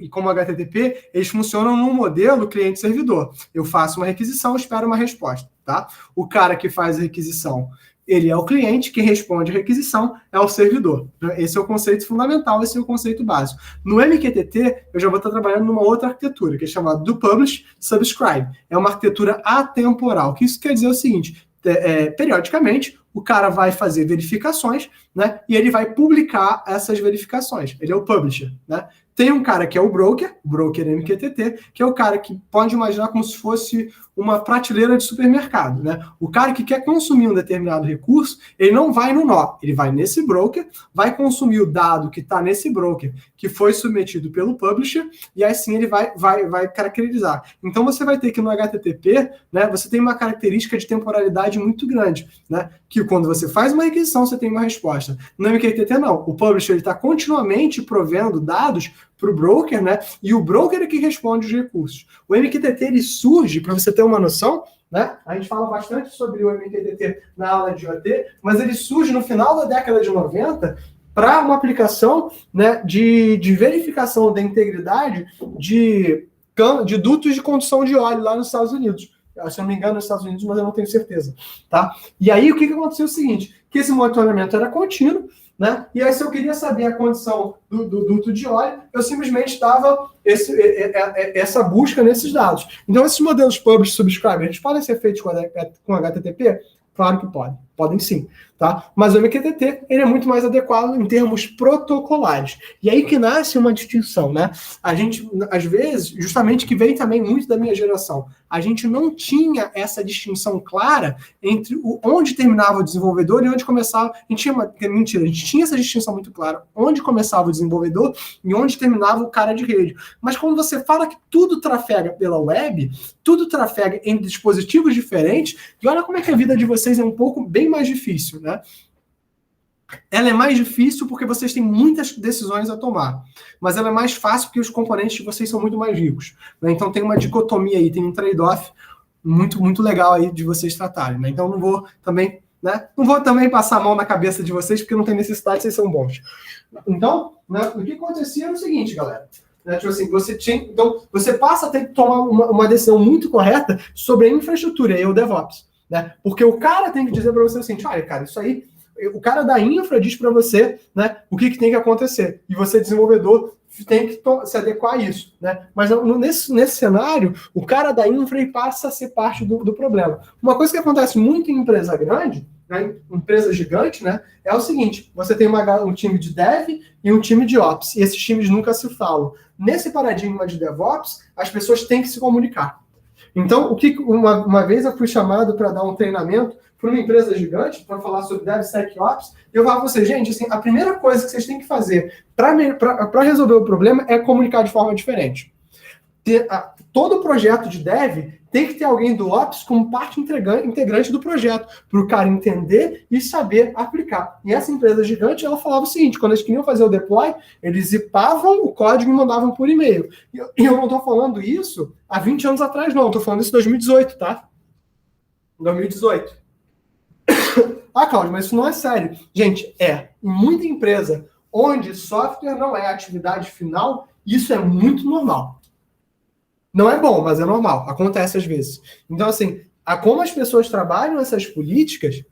e como HTTP, eles funcionam num modelo cliente-servidor. Eu faço uma requisição, espero uma resposta. Tá? O cara que faz a requisição, ele é o cliente, quem responde a requisição é o servidor. Esse é o conceito fundamental, esse é o conceito básico. No MQTT, eu já vou estar trabalhando numa outra arquitetura, que é chamada do Publish Subscribe. É uma arquitetura atemporal. O que isso quer dizer é o seguinte: periodicamente, o cara vai fazer verificações, né? E ele vai publicar essas verificações. Ele é o publisher, né? Tem um cara que é o broker MQTT, que é o cara que pode imaginar como se fosse uma prateleira de supermercado, né? O cara que quer consumir um determinado recurso, ele não vai no nó, ele vai nesse broker, vai consumir o dado que está nesse broker, que foi submetido pelo publisher, e aí sim ele vai caracterizar. Então você vai ter que no HTTP, né, você tem uma característica de temporalidade muito grande, né? Que quando você faz uma requisição, você tem uma resposta. No MQTT não, o publisher está continuamente provendo dados para o broker, né? E o broker é que responde os recursos. O MQTT ele surge, para você ter uma noção, né? A gente fala bastante sobre o MQTT na aula de IoT, mas ele surge no final da década de 90 para uma aplicação, né, de verificação da integridade de dutos de condução de óleo lá nos Estados Unidos. Se eu não me engano, nos Estados Unidos, mas eu não tenho certeza. Tá? E aí, o que aconteceu é o seguinte, que esse monitoramento era contínuo, né? E aí, se eu queria saber a condição do duto de óleo, eu simplesmente dava essa busca nesses dados. Então, esses modelos publish e subscribe, eles podem ser feitos com HTTP? Claro que podem. Podem sim, tá? Mas o MQTT, ele é muito mais adequado em termos protocolares. E aí que nasce uma distinção, né? A gente, às vezes, justamente que veio também muito da minha geração, a gente não tinha essa distinção clara entre onde terminava o desenvolvedor e onde começava... A gente tinha essa distinção muito clara, onde começava o desenvolvedor e onde terminava o cara de rede. Mas quando você fala que tudo trafega pela web, tudo trafega em dispositivos diferentes, e olha como é que a vida de vocês é um pouco bem mais difícil, né? Ela é mais difícil porque vocês têm muitas decisões a tomar, mas ela é mais fácil porque os componentes de vocês são muito mais ricos, né? Então tem uma dicotomia aí, tem um trade-off muito, muito legal aí de vocês tratarem, né? Então não vou também, né? Não vou também passar a mão na cabeça de vocês porque não tem necessidade, vocês são bons. Então, né, o que acontecia era o seguinte, galera. Né, tipo assim, então, você passa a ter que tomar uma decisão muito correta sobre a infraestrutura e o DevOps. Né? Porque o cara tem que dizer para você assim, olha, cara, isso aí, o cara da infra diz para você, né, o que tem que acontecer. E você, desenvolvedor, tem que se adequar a isso. Né? Mas nesse cenário, o cara da infra passa a ser parte do problema. Uma coisa que acontece muito em empresa grande, né, empresa gigante, né, é o seguinte, você tem um time de dev e um time de ops, e esses times nunca se falam. Nesse paradigma de DevOps, as pessoas têm que se comunicar. Então, uma vez eu fui chamado para dar um treinamento para uma empresa gigante, para falar sobre DevSecOps, e eu falava para vocês, gente, assim, a primeira coisa que vocês têm que fazer para resolver o problema é comunicar de forma diferente. Todo projeto de dev tem que ter alguém do Ops como parte integrante do projeto, para o cara entender e saber aplicar. E essa empresa gigante, ela falava o seguinte, quando eles queriam fazer o deploy, eles zipavam o código e mandavam por e-mail. E eu não estou falando isso há 20 anos atrás, não. Estou falando isso em 2018, tá? 2018. Ah, Cláudio, mas isso não é sério. Gente, em muita empresa onde software não é atividade final, isso é muito normal. Não é bom, mas é normal. Acontece às vezes. Então, assim, como as pessoas trabalham essas políticas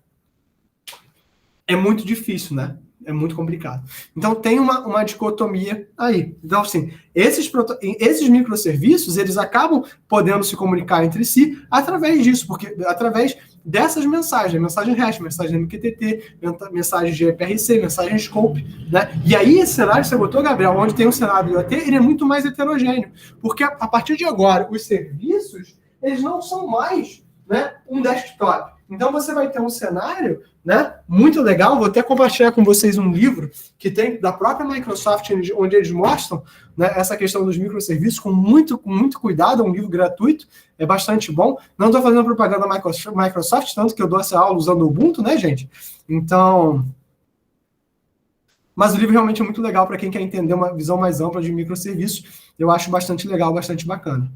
é muito difícil, né? É muito complicado. Então, tem uma dicotomia aí. Então, assim, esses microserviços, eles acabam podendo se comunicar entre si através disso, porque através dessas mensagens, mensagem REST, mensagem MQTT, mensagem gRPC, mensagem Scope, né? E aí, esse cenário que você botou, Gabriel, onde tem um cenário IoT, ele é muito mais heterogêneo, porque a partir de agora, os serviços, eles não são mais, né, um desktop. Então, você vai ter um cenário, né, muito legal. Vou até compartilhar com vocês um livro que tem da própria Microsoft, onde eles mostram, né, essa questão dos microserviços com muito cuidado. É um livro gratuito, é bastante bom. Não estou fazendo propaganda da Microsoft, tanto que eu dou essa aula usando o Ubuntu, né, gente? Então... Mas o livro realmente é muito legal para quem quer entender uma visão mais ampla de microserviços. Eu acho bastante legal, bastante bacana.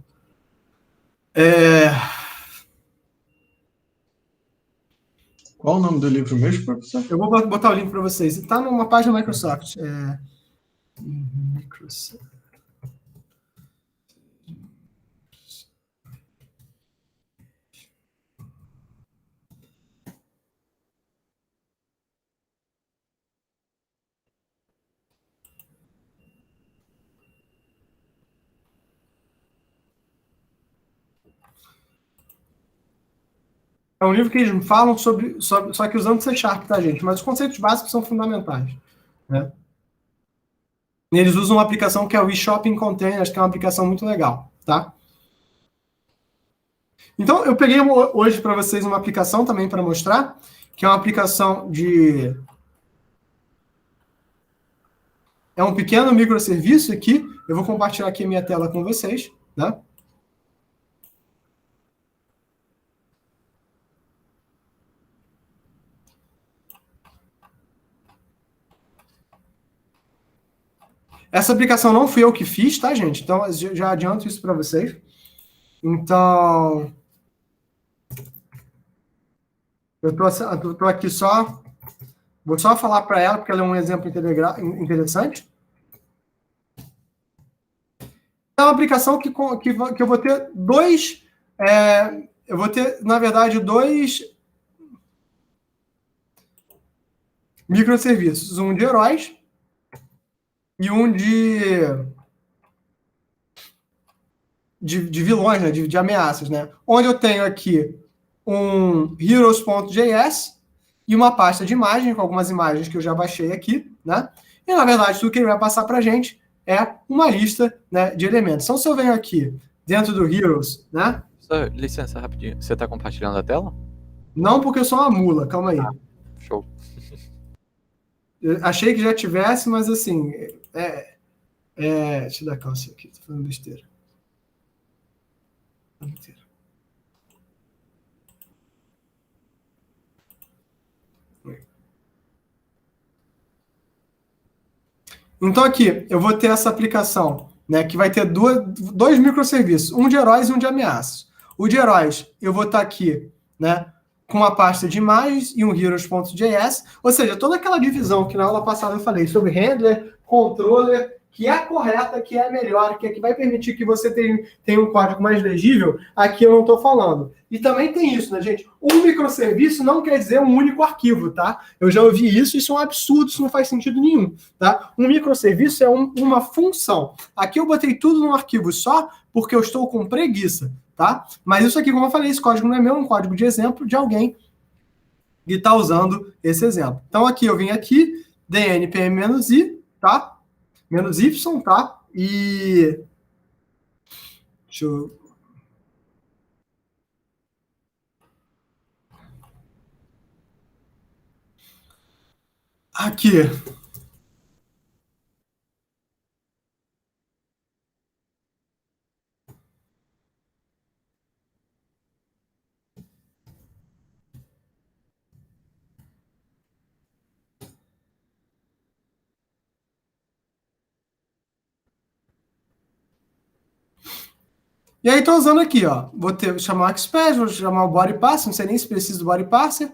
Qual o nome do livro mesmo, professor? Eu vou botar o link para vocês. Está numa página da Microsoft. Microsoft. É um livro que eles falam sobre só que usando C Sharp, tá, gente? Mas os conceitos básicos são fundamentais, né? E eles usam uma aplicação que é o eShopping Containers, que é uma aplicação muito legal, tá? Então, eu peguei hoje para vocês uma aplicação também para mostrar, que é uma aplicação de... É um pequeno microserviço aqui. Eu vou compartilhar aqui a minha tela com vocês, né? Essa aplicação não fui eu que fiz, tá, gente? Então, já adianto isso para vocês. Então, eu tô aqui só... Vou só falar para ela, porque ela é um exemplo interessante. É uma aplicação que eu vou ter dois... eu vou ter, na verdade, dois microserviços. Um de heróis e um de vilões, né? de ameaças, né? Onde eu tenho aqui um heroes.js e uma pasta de imagem, com algumas imagens que eu já baixei aqui, né? E, na verdade, tudo que ele vai passar para a gente é uma lista, né, de elementos. Então, se eu venho aqui dentro do Heroes, né? Só, licença, rapidinho. Você está compartilhando a tela? Não, porque eu sou uma mula, calma aí. Show. Eu achei que já tivesse, mas assim... deixa eu dar calça aqui, tô falando besteira. Mentira. Então aqui, eu vou ter essa aplicação, né, que vai ter dois microserviços, um de heróis e um de ameaças. O de heróis, eu vou estar aqui, né, com uma pasta de imagens e um heroes.js, ou seja, toda aquela divisão que na aula passada eu falei sobre handler, controller, que é a correta, que é a melhor, que é que vai permitir que você tenha um código mais legível, aqui eu não estou falando. E também tem isso, né, gente? Um microserviço não quer dizer um único arquivo, tá? Eu já ouvi isso é um absurdo, isso não faz sentido nenhum, tá? Um microserviço é uma função. Aqui eu botei tudo num arquivo só porque eu estou com preguiça, tá? Mas isso aqui, como eu falei, esse código não é meu, é um código de exemplo de alguém que está usando esse exemplo. Então aqui eu vim aqui, dnpm-i, tá? Menos y, tá? E... Deixa eu... Aqui. E aí estou usando aqui, ó. Vou chamar o Express, vou chamar o Body Parser, não sei nem se precisa do Body Parser.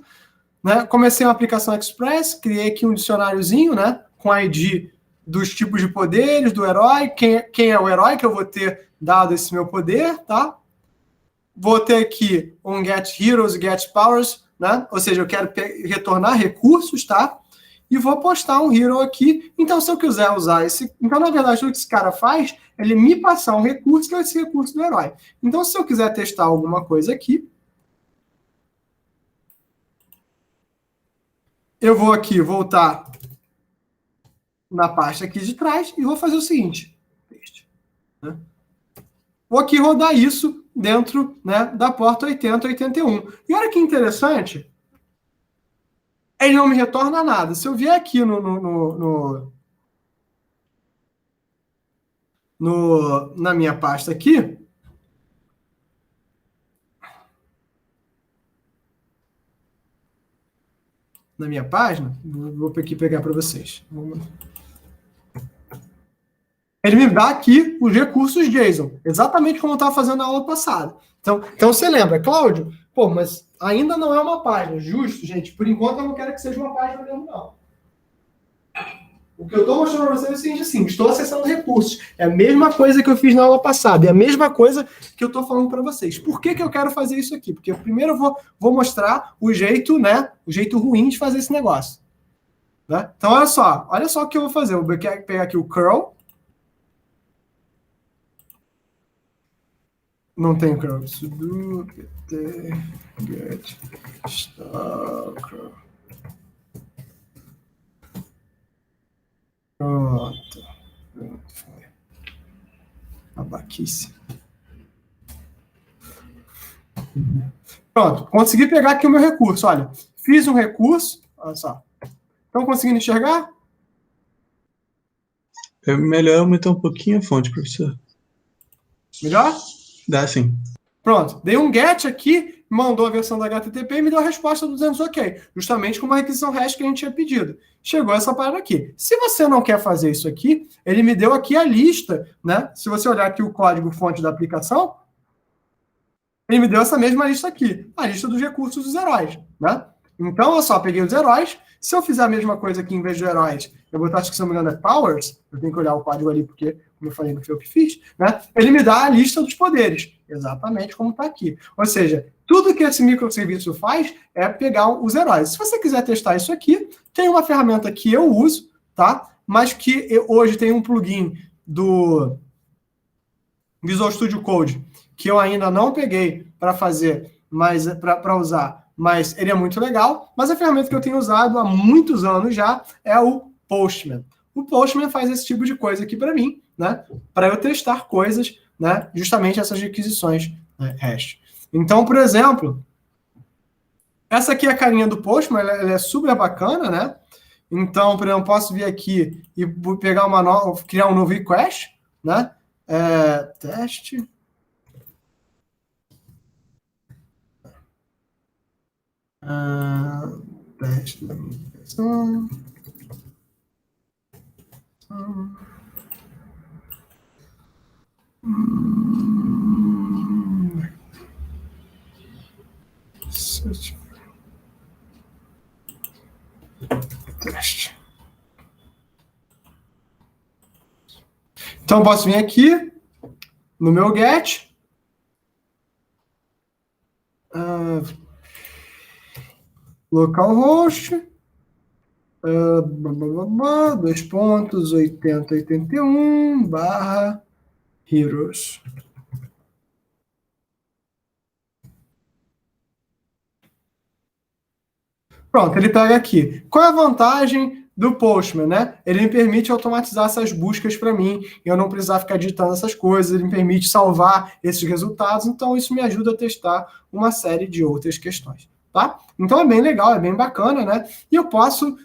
Né? Comecei uma aplicação Express, criei aqui um dicionáriozinho, né? Com ID dos tipos de poderes do herói, quem é o herói que eu vou ter dado esse meu poder, tá? Vou ter aqui um Get Heroes e Get Powers, né? Ou seja, eu quero retornar recursos, tá? E vou postar um hero aqui. Então, se eu quiser usar esse... Então, na verdade, tudo que esse cara faz é ele me passar um recurso, que é esse recurso do herói. Então, se eu quiser testar alguma coisa aqui, eu vou aqui voltar na pasta aqui de trás e vou fazer o seguinte. Né? Vou aqui rodar isso dentro, né, da porta 8081. E olha que interessante, ele não me retorna nada. Se eu vier aqui na minha pasta aqui, na minha página, vou aqui pegar para vocês. Ele me dá aqui os recursos JSON, exatamente como eu estava fazendo na aula passada. Então você lembra, Cláudio? Pô, mas ainda não é uma página. Justo, gente. Por enquanto eu não quero que seja uma página mesmo, não. O que eu estou mostrando para vocês é o seguinte, assim, estou acessando recursos. É a mesma coisa que eu fiz na aula passada. É a mesma coisa que eu estou falando para vocês. Por que eu quero fazer isso aqui? Porque primeiro eu vou mostrar o jeito, né? O jeito ruim de fazer esse negócio. Né? Então, olha só o que eu vou fazer. Eu vou pegar aqui o curl. Não tem curl. Sudo pt get style curl. Pronto. Foi. Abaquice. Pronto. Consegui pegar aqui o meu recurso. Olha, fiz um recurso. Olha só. Estão conseguindo enxergar? É melhor aumentar um pouquinho a fonte, professor. Melhor? Dá sim. Pronto. Dei um get aqui, mandou a versão da HTTP e me deu a resposta do 200 OK. Justamente com uma requisição REST que a gente tinha pedido. Chegou essa parada aqui. Se você não quer fazer isso aqui, ele me deu aqui a lista, né? Se você olhar aqui o código fonte da aplicação, ele me deu essa mesma lista aqui, a lista dos recursos dos heróis, né? Então, eu só peguei os heróis. Se eu fizer a mesma coisa aqui, em vez de heróis, eu vou estar, acho que se não me engano, é powers, eu tenho que olhar o código ali, porque, como eu falei, não foi eu que fiz, né? Ele me dá a lista dos poderes, exatamente como está aqui. Ou seja, tudo que esse microserviço faz é pegar os heróis. Se você quiser testar isso aqui, tem uma ferramenta que eu uso, tá? Mas que hoje tem um plugin do Visual Studio Code, que eu ainda não peguei para fazer, mas para usar, mas ele é muito legal. Mas a ferramenta que eu tenho usado há muitos anos já é o Postman. O Postman faz esse tipo de coisa aqui para mim, né? Para eu testar coisas, né? Justamente essas requisições, né? REST. Então, por exemplo, essa aqui é a carinha do Postman, ela é super bacana, né? Então, por exemplo, eu posso vir aqui e pegar criar um novo request, né? Teste. Teste da minha versão. Teste. Então, eu posso vir aqui no meu get. Localhost. 2.8081/heroes. Pronto, ele pega aqui. Qual é a vantagem do Postman, né? Ele me permite automatizar essas buscas para mim, eu não precisar ficar digitando essas coisas, ele me permite salvar esses resultados, então isso me ajuda a testar uma série de outras questões, tá? Então é bem legal, é bem bacana, né? E eu posso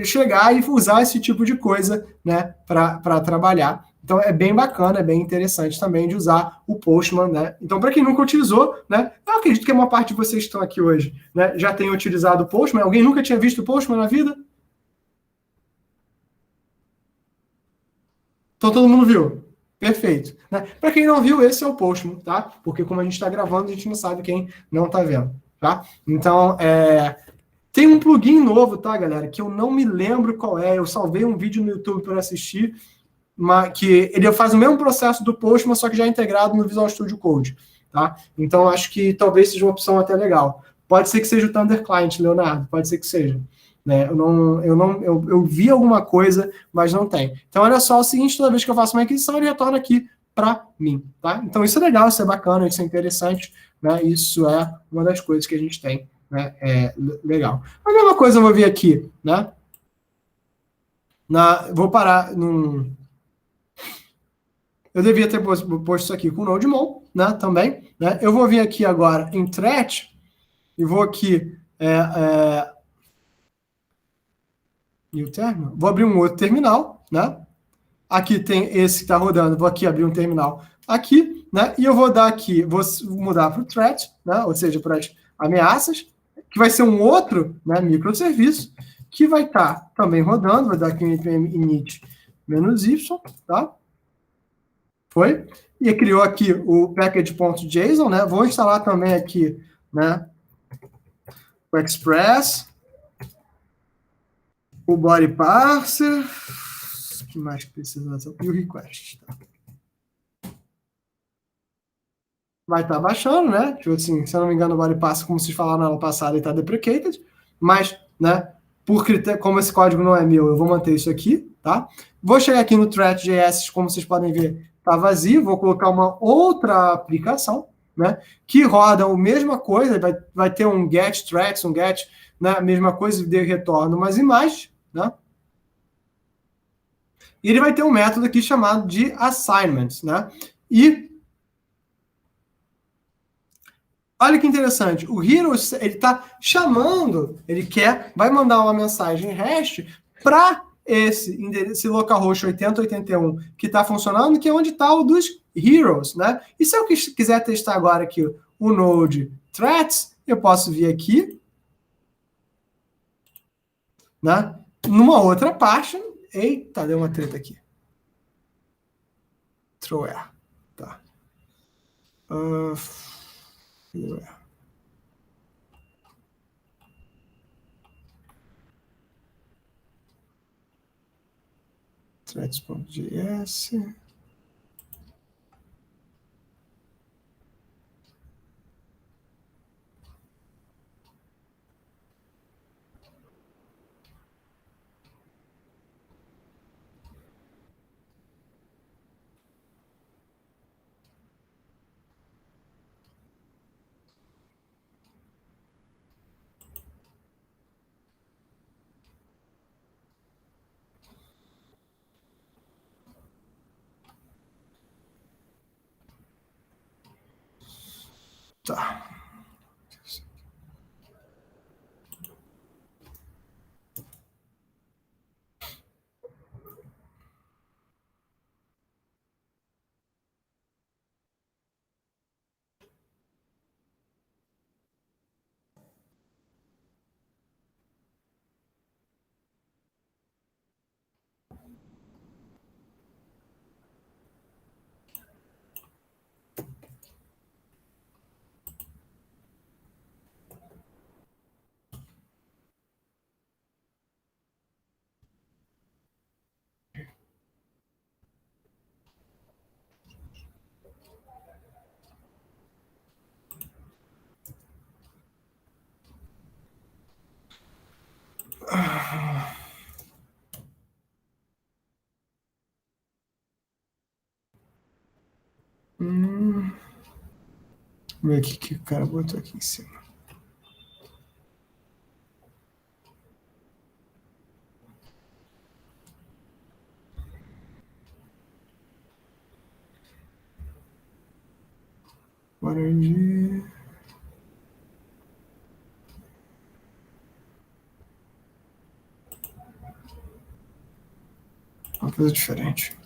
chegar e usar esse tipo de coisa, né, para trabalhar. Então é bem bacana, é bem interessante também de usar o Postman, né? Então, para quem nunca utilizou, né? Eu acredito que uma parte de vocês que estão aqui hoje, né, já tenha utilizado o Postman. Alguém nunca tinha visto o Postman na vida? Então todo mundo viu. Perfeito. Né? Para quem não viu, esse é o Postman, tá? Porque como a gente está gravando, a gente não sabe quem não está vendo, tá? Então, tem um plugin novo, tá, galera? Que eu não me lembro qual é. Eu salvei um vídeo no YouTube para assistir, que ele faz o mesmo processo do Postman, só que já integrado no Visual Studio Code, tá? Então, acho que talvez seja uma opção até legal. Pode ser que seja o Thunder Client, Leonardo, pode ser que seja. Né? Eu vi alguma coisa, mas não tem. Então, olha só, é o seguinte, toda vez que eu faço uma aquisição, ele retorna aqui para mim, tá? Então, isso é legal, isso é bacana, isso é interessante, né? Isso é uma das coisas que a gente tem, né? É legal. A mesma coisa eu vou vir aqui, né? Vou parar num... Eu devia ter posto isso aqui com o NodeMon, né, também. Né? Eu vou vir aqui agora em thread e vou aqui... New terminal. Vou abrir um outro terminal, né? Aqui tem esse que está rodando. Vou aqui abrir um terminal aqui, né? E eu vou dar aqui, vou mudar para o thread, né? Ou seja, para as ameaças, que vai ser um outro, né, microserviço, que vai estar também rodando. Vou dar aqui um npm init-y, tá? Foi. E criou aqui o package.json, né? Vou instalar também aqui, né, o Express, o body parser, o que mais precisa? E o request. Tá? Vai estar baixando, né? Tipo assim, se eu não me engano, o body parser, como vocês falaram na aula passada, está deprecated, mas, né, como esse código não é meu, eu vou manter isso aqui, tá? Vou chegar aqui no thread.js, como vocês podem ver, Está vazio, vou colocar uma outra aplicação, né, que roda a mesma coisa, vai ter um get threads, um get, né, a mesma coisa, de retorno umas imagens, né, e ele vai ter um método aqui chamado de assignments, né, e olha que interessante, o hero, ele está chamando, vai mandar uma mensagem REST para esse localhost 8081 que está funcionando, que é onde está o dos heroes, né? E se eu quiser testar agora aqui o Node Threads, eu posso vir aqui, né? Numa outra pasta, eita, deu uma treta aqui. Throw error, tá. Threads.js. Tá. Vamos ver o que o cara botou aqui em cima. Laranja. Uma coisa diferente.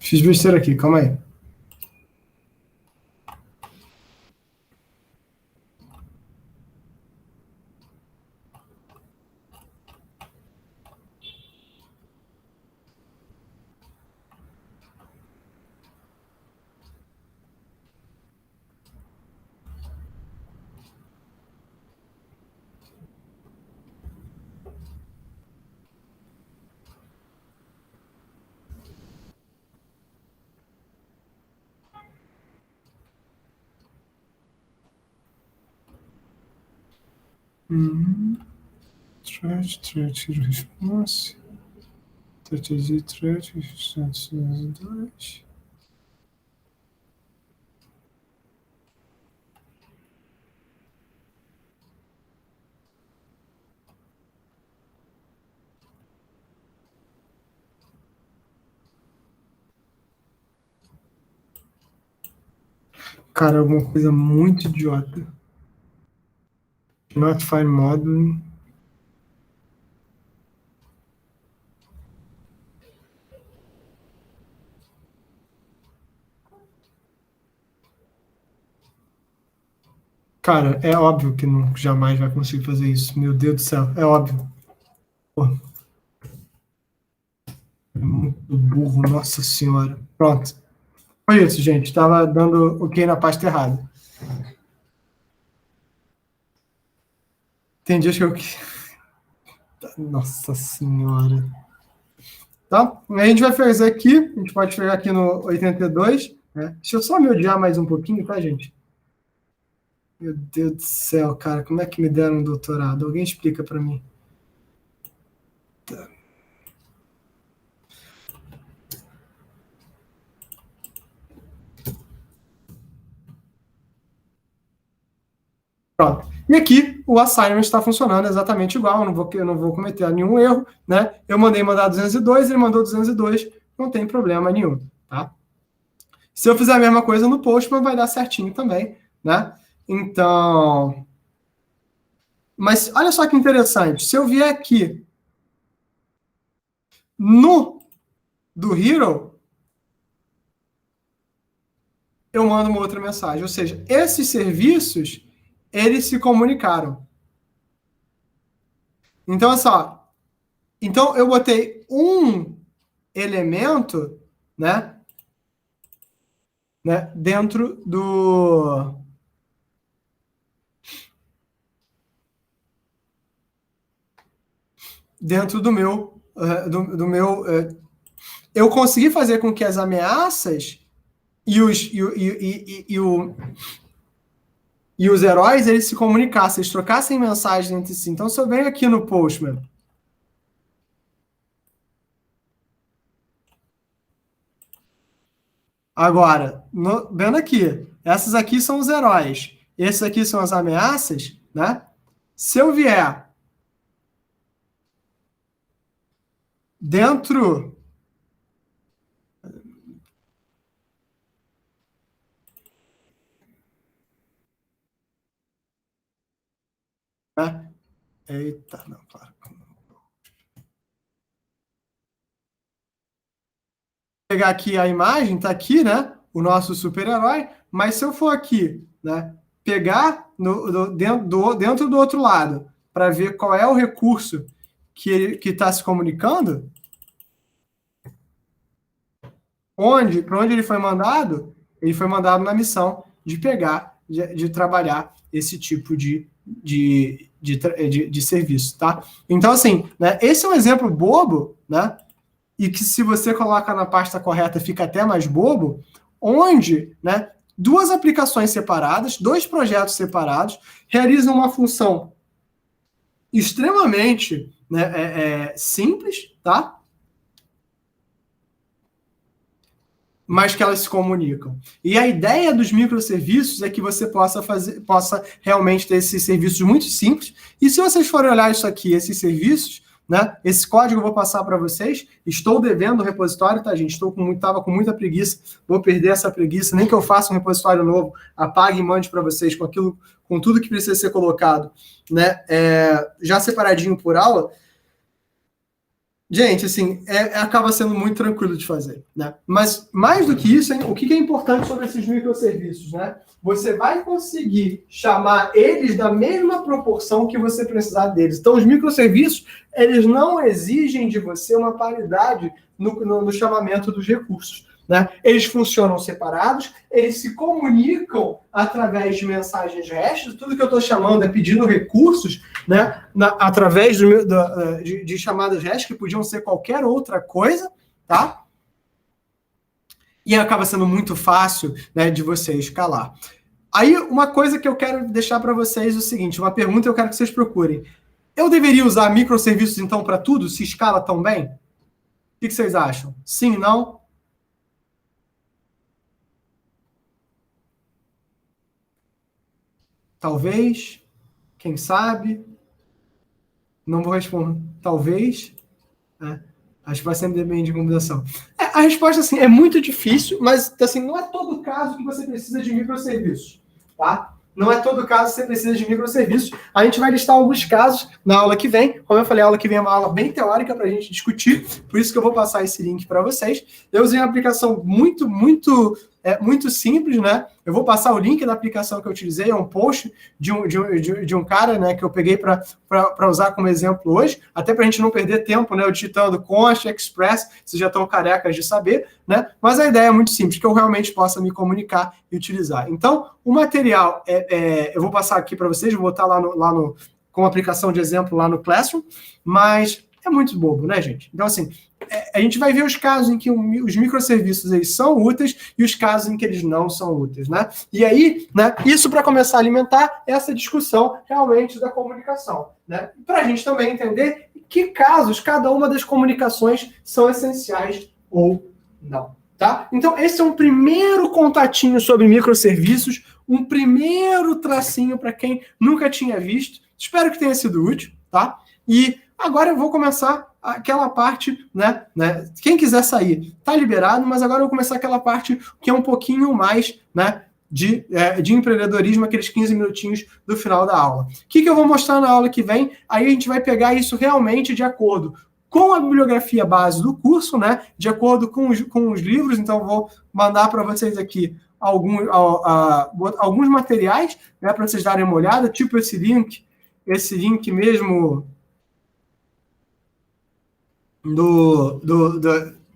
Fiz besteira aqui, calma aí. Thread response. Thread 2. Cara, alguma coisa muito idiota. Not find modeling. Cara, é óbvio que não, jamais vai conseguir fazer isso. Meu Deus do céu, é óbvio. Pô. É muito burro, nossa senhora. Pronto. Foi isso, gente. Estava dando ok na pasta errada. Tem dias que eu... Nossa senhora. Tá? A gente vai fazer aqui, a gente pode pegar aqui no 82, né? Deixa eu só me odiar mais um pouquinho, tá, gente? Meu Deus do céu, cara, como é que me deram um doutorado? Alguém explica para mim. Tá. Pronto. E aqui o assignment está funcionando exatamente igual, eu não vou cometer nenhum erro, né? Eu mandar 202, ele mandou 202, não tem problema nenhum, tá? Se eu fizer a mesma coisa no Postman, vai dar certinho também, né? Então... Mas olha só que interessante, se eu vier aqui no do Hero, eu mando uma outra mensagem. Ou seja, esses serviços, eles se comunicaram. Então, olha só. Então, eu botei um elemento, né, dentro do... Dentro do meu... eu consegui fazer com que as ameaças e os heróis, eles se comunicassem, eles trocassem mensagens entre si. Então, se eu venho aqui no Postman, agora, vendo aqui, essas aqui são os heróis, esses aqui são as ameaças, né? Se eu vier dentro... Né? Eita, não, claro. Vou pegar aqui a imagem, tá aqui, né? O nosso super-herói, mas se eu for aqui, né? Pegar dentro do outro lado, para ver qual é o recurso que está se comunicando, para onde ele foi mandado? Ele foi mandado na missão de pegar, de trabalhar esse tipo de serviço, tá? Então, assim, né, esse é um exemplo bobo, né? E que se você coloca na pasta correta fica até mais bobo, onde, né, duas aplicações separadas, dois projetos separados, realizam uma função extremamente, né, simples, tá? Mas que elas se comunicam. E a ideia dos microserviços é que você possa realmente ter esses serviços muito simples. E se vocês forem olhar isso aqui, esses serviços, né, esse código eu vou passar para vocês. Estou devendo o repositório, tá, gente? Estava com muita preguiça. Vou perder essa preguiça. Nem que eu faça um repositório novo, apague e mande para vocês com tudo que precisa ser colocado, né, já separadinho por aula. Gente, assim, acaba sendo muito tranquilo de fazer, né? Mas, mais do que isso, hein, o que é importante sobre esses microserviços, né? Você vai conseguir chamar eles da mesma proporção que você precisar deles. Então, os microserviços, eles não exigem de você uma paridade no chamamento dos recursos, né? Eles funcionam separados, eles se comunicam através de mensagens REST, tudo que eu estou chamando é pedindo recursos, né? Através de chamadas REST, que podiam ser qualquer outra coisa, tá? E acaba sendo muito fácil, né, de você escalar. Aí, uma coisa que eu quero deixar para vocês é o seguinte, uma pergunta que eu quero que vocês procurem. Eu deveria usar microserviços, então, para tudo, se escala tão bem? O que vocês acham? Sim, não? Talvez. Quem sabe? Não vou responder. Talvez. A resposta sempre depende de combinação. A resposta, assim, é muito difícil, mas, assim, não é todo caso que você precisa de microserviços, tá? Não é todo caso que você precisa de microserviços. A gente vai listar alguns casos na aula que vem. Como eu falei, a aula que vem é uma aula bem teórica para a gente discutir, por isso que eu vou passar esse link para vocês. Eu usei uma aplicação muito simples, né? Eu vou passar o link da aplicação que eu utilizei, é um post de um cara, né, que eu peguei para usar como exemplo hoje, até para a gente não perder tempo, né, eu digitando Const, Express, vocês já estão carecas de saber, né? Mas a ideia é muito simples, que eu realmente possa me comunicar e utilizar. Então, o material, eu vou passar aqui para vocês, vou botar com a aplicação de exemplo lá no Classroom, mas é muito bobo, né, gente? Então, assim, a gente vai ver os casos em que os microserviços eles são úteis e os casos em que eles não são úteis, né? E aí, né, isso para começar a alimentar essa discussão realmente da comunicação, né? Para a gente também entender que casos cada uma das comunicações são essenciais ou não, tá? Então, esse é um primeiro contatinho sobre microserviços, um primeiro tracinho para quem nunca tinha visto. Espero que tenha sido útil, tá? E agora eu vou começar aquela parte, né? Quem quiser sair, tá liberado, mas agora eu vou começar aquela parte que é um pouquinho mais, né, de empreendedorismo, aqueles 15 minutinhos do final da aula. O que eu vou mostrar na aula que vem? Aí a gente vai pegar isso realmente de acordo com a bibliografia base do curso, né? De acordo com os livros, então eu vou mandar para vocês aqui alguns materiais, né, para vocês darem uma olhada, tipo esse link mesmo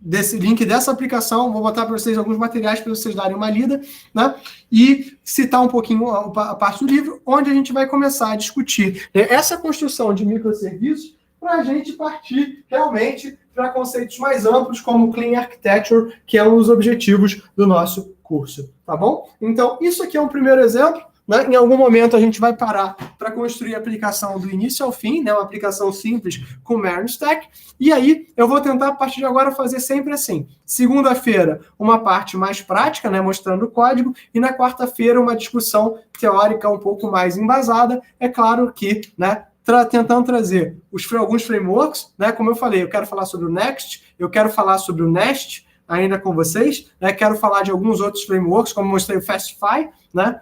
desse link dessa aplicação, vou botar para vocês alguns materiais para vocês darem uma lida, né? E citar um pouquinho a parte do livro, onde a gente vai começar a discutir essa construção de microserviços para a gente partir realmente para conceitos mais amplos, como Clean Architecture, que é um dos objetivos do nosso curso, tá bom? Então, isso aqui é um primeiro exemplo. Né? Em algum momento a gente vai parar para construir a aplicação do início ao fim, né? Uma aplicação simples com Maven Stack, e aí eu vou tentar a partir de agora fazer sempre assim. Segunda-feira uma parte mais prática, né? Mostrando o código, e na quarta-feira uma discussão teórica um pouco mais embasada, é claro que, né, tentando trazer alguns frameworks, né? Como eu falei, eu quero falar sobre o Next, eu quero falar sobre o Nest ainda com vocês, né? Quero falar de alguns outros frameworks, como mostrei o Fastify, né?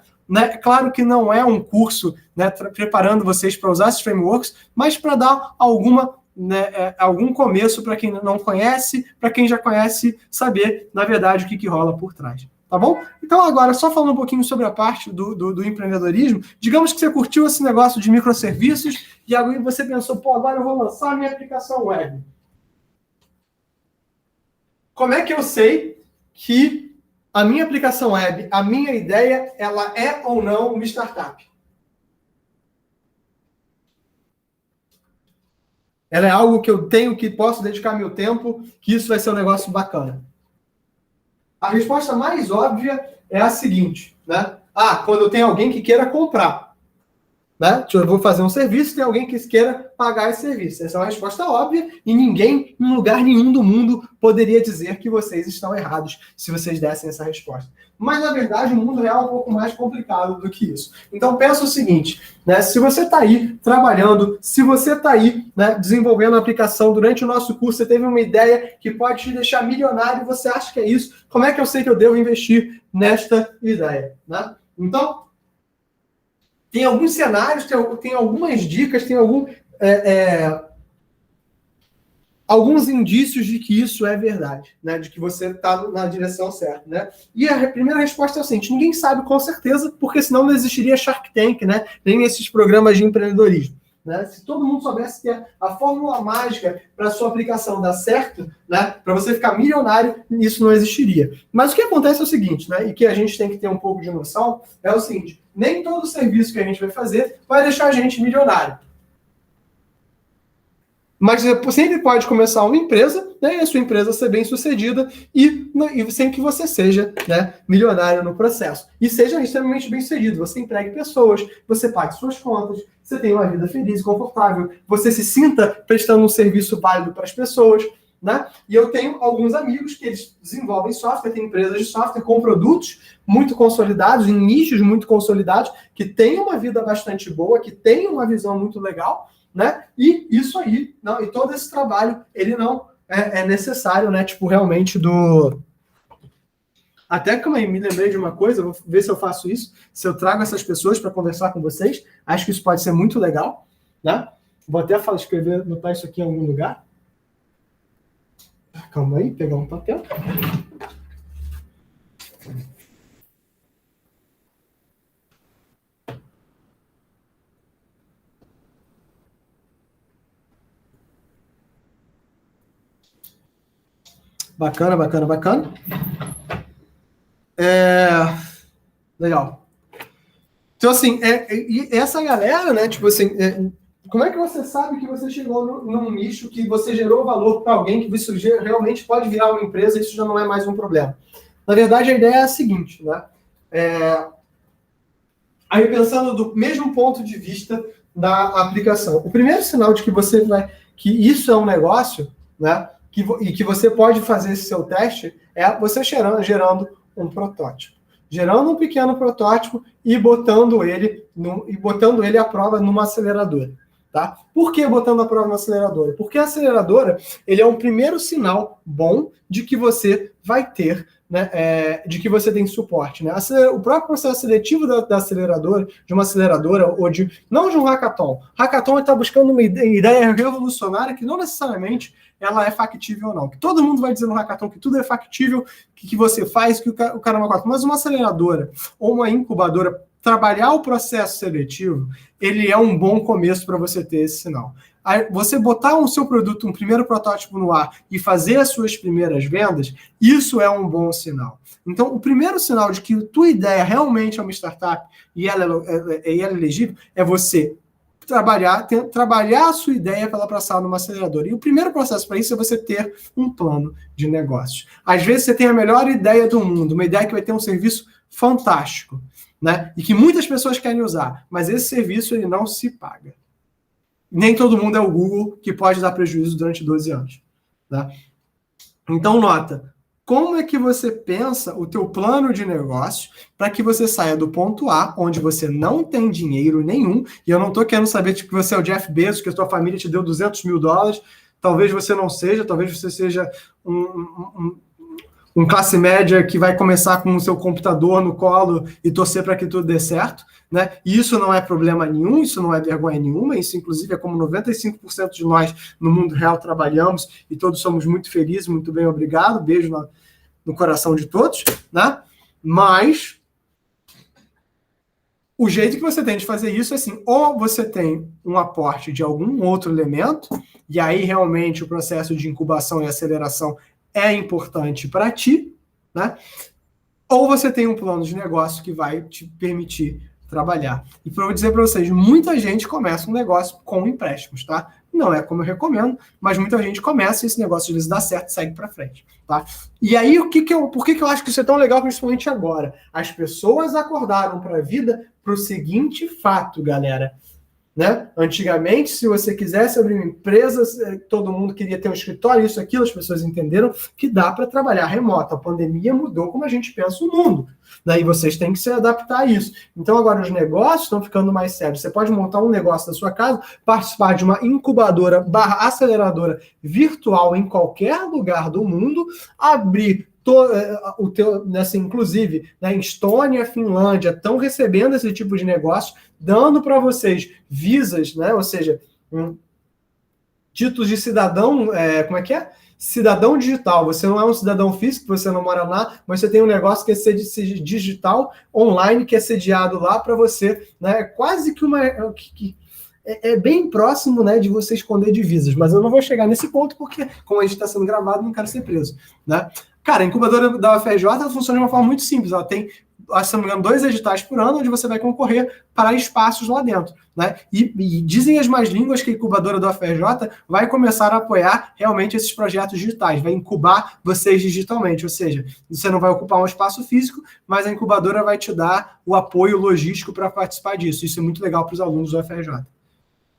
Claro que não é um curso, né, preparando vocês para usar esses frameworks, mas para dar algum começo para quem não conhece, para quem já conhece, saber, na verdade, o que rola por trás. Tá bom? Então, agora, só falando um pouquinho sobre a parte do empreendedorismo, digamos que você curtiu esse negócio de microserviços e agora você pensou, pô, agora eu vou lançar a minha aplicação web. Como é que eu sei que a minha aplicação web, a minha ideia, ela é ou não uma startup? Ela é algo que eu tenho, que posso dedicar meu tempo, que isso vai ser um negócio bacana? A resposta mais óbvia é a seguinte, né? Quando tem alguém que queira comprar. Né? Eu vou fazer um serviço, tem alguém que queira pagar esse serviço. Essa é uma resposta óbvia e ninguém, em lugar nenhum do mundo, poderia dizer que vocês estão errados se vocês dessem essa resposta. Mas, na verdade, o mundo real é um pouco mais complicado do que isso. Então, pensa o seguinte, né? Se você está aí trabalhando, se você está aí, né, desenvolvendo a aplicação durante o nosso curso, você teve uma ideia que pode te deixar milionário e você acha que é isso, como é que eu sei que eu devo investir nesta ideia? Né? Então, tem alguns cenários, tem algumas dicas, tem alguns indícios de que isso é verdade, né? De que você está na direção certa, né? E a primeira resposta é a seguinte: ninguém sabe com certeza, porque senão não existiria Shark Tank, né? Nem esses programas de empreendedorismo. Né? Se todo mundo soubesse que a fórmula mágica para a sua aplicação dar certo, né? Para você ficar milionário, isso não existiria. Mas o que acontece é o seguinte, né? E que a gente tem que ter um pouco de noção, é o seguinte: nem todo serviço que a gente vai fazer vai deixar a gente milionário. Mas você sempre pode começar uma empresa, né, e a sua empresa ser bem sucedida e sem que você seja, né, milionário no processo. E seja extremamente bem sucedido. Você empregue pessoas, você pague suas contas, você tenha uma vida feliz e confortável, você se sinta prestando um serviço válido para as pessoas. Né? E eu tenho alguns amigos que eles desenvolvem software, tem empresas de software com produtos muito consolidados, em nichos muito consolidados, que têm uma vida bastante boa, que têm uma visão muito legal, né? E isso aí, não, e todo esse trabalho, ele não é necessário, né? Tipo, realmente do... Até que eu me lembrei de uma coisa, vou ver se eu faço isso, se eu trago essas pessoas para conversar com vocês, acho que isso pode ser muito legal, né? Vou até escrever, anotar isso aqui em algum lugar. Calma aí, pegar um papel. Bacana, bacana, bacana. Legal. Então, assim, e essa galera, né, tipo assim, como é que você sabe que você chegou num nicho que você gerou valor para alguém, que isso realmente pode virar uma empresa, isso já não é mais um problema? Na verdade, a ideia é a seguinte, né? Aí, pensando do mesmo ponto de vista da aplicação. O primeiro sinal de que que isso é um negócio, né? E que você pode fazer esse seu teste é você gerando um protótipo. Gerando um pequeno protótipo e botando ele à prova numa aceleradora. Tá? Por que botando a prova na aceleradora? Porque a aceleradora ele é um primeiro sinal bom de que você vai ter, né, de que você tem suporte. Né? O próprio processo seletivo da aceleradora, de uma aceleradora, ou não de um hackathon. Hackathon está buscando uma ideia revolucionária que não necessariamente ela é factível ou não. Que todo mundo vai dizer no hackathon que tudo é factível, que você faz, que o cara não gosta. Mas uma aceleradora ou uma incubadora, trabalhar o processo seletivo, ele é um bom começo para você ter esse sinal. Aí, você botar o seu produto, um primeiro protótipo no ar e fazer as suas primeiras vendas, isso é um bom sinal. Então, o primeiro sinal de que a tua ideia realmente é uma startup e ela é elegível é você trabalhar a sua ideia para ela passar numa aceleradora. E o primeiro processo para isso é você ter um plano de negócios. Às vezes você tem a melhor ideia do mundo, uma ideia que vai ter um serviço fantástico, né? E que muitas pessoas querem usar, mas esse serviço ele não se paga. Nem todo mundo é o Google que pode dar prejuízo durante 12 anos. Tá? Então, nota, como é que você pensa o teu plano de negócio para que você saia do ponto A, onde você não tem dinheiro nenhum, e eu não estou querendo saber que você é o Jeff Bezos, que a sua família te deu $200 mil, talvez você não seja, talvez você seja um classe média que vai começar com o seu computador no colo e torcer para que tudo dê certo, né? E isso não é problema nenhum, isso não é vergonha nenhuma, isso inclusive é como 95% de nós no mundo real trabalhamos e todos somos muito felizes, muito bem, obrigado, beijo no coração de todos, né? Mas o jeito que você tem de fazer isso é assim, ou você tem um aporte de algum outro elemento, e aí realmente o processo de incubação e aceleração é importante para ti, né? Ou você tem um plano de negócio que vai te permitir trabalhar. E para eu dizer para vocês, muita gente começa um negócio com empréstimos, tá? Não é como eu recomendo, mas muita gente começa e esse negócio às vezes dá certo e segue para frente, tá? E aí, por que eu acho que isso é tão legal, principalmente agora? As pessoas acordaram para a vida para o seguinte fato, galera. Né? Antigamente, se você quisesse abrir uma empresa, todo mundo queria ter um escritório, isso, aquilo, as pessoas entenderam que dá para trabalhar remoto. A pandemia mudou como a gente pensa o mundo, né? E vocês têm que se adaptar a isso. Então, agora os negócios estão ficando mais sérios. Você pode montar um negócio da sua casa, participar de uma incubadora / aceleradora virtual em qualquer lugar do mundo, abrir o teu, assim, inclusive, na Estônia, Finlândia, estão recebendo esse tipo de negócio, dando para vocês visas, né? Ou seja, títulos de cidadão, como é que é? Cidadão digital. Você não é um cidadão físico, você não mora lá, mas você tem um negócio que é ser digital, online, que é sediado lá para você, né? Quase que é bem próximo, né, de você esconder divisas, mas eu não vou chegar nesse ponto porque, como a gente está sendo gravado, não quero ser preso, né? Cara, a incubadora da UFRJ funciona de uma forma muito simples. Ela tem se não me engano, 2 editais por ano, onde você vai concorrer para espaços lá dentro, né? E dizem as más línguas que a incubadora do UFRJ vai começar a apoiar realmente esses projetos digitais, vai incubar vocês digitalmente, ou seja, você não vai ocupar um espaço físico, mas a incubadora vai te dar o apoio logístico para participar disso. Isso é muito legal para os alunos do UFRJ.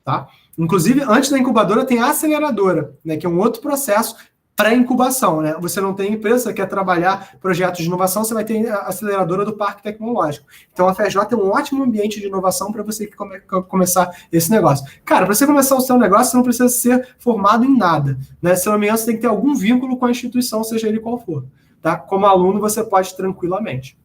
Tá? Inclusive, antes da incubadora tem a aceleradora, né, que é um outro processo pré-incubação, né? Você não tem empresa, quer trabalhar projetos de inovação, você vai ter a aceleradora do Parque Tecnológico. Então, a FRJ é um ótimo ambiente de inovação para você começar esse negócio. Cara, para você começar o seu negócio, você não precisa ser formado em nada, né? Se não me engano, você tem que ter algum vínculo com a instituição, seja ele qual for. Tá? Como aluno, você pode tranquilamente.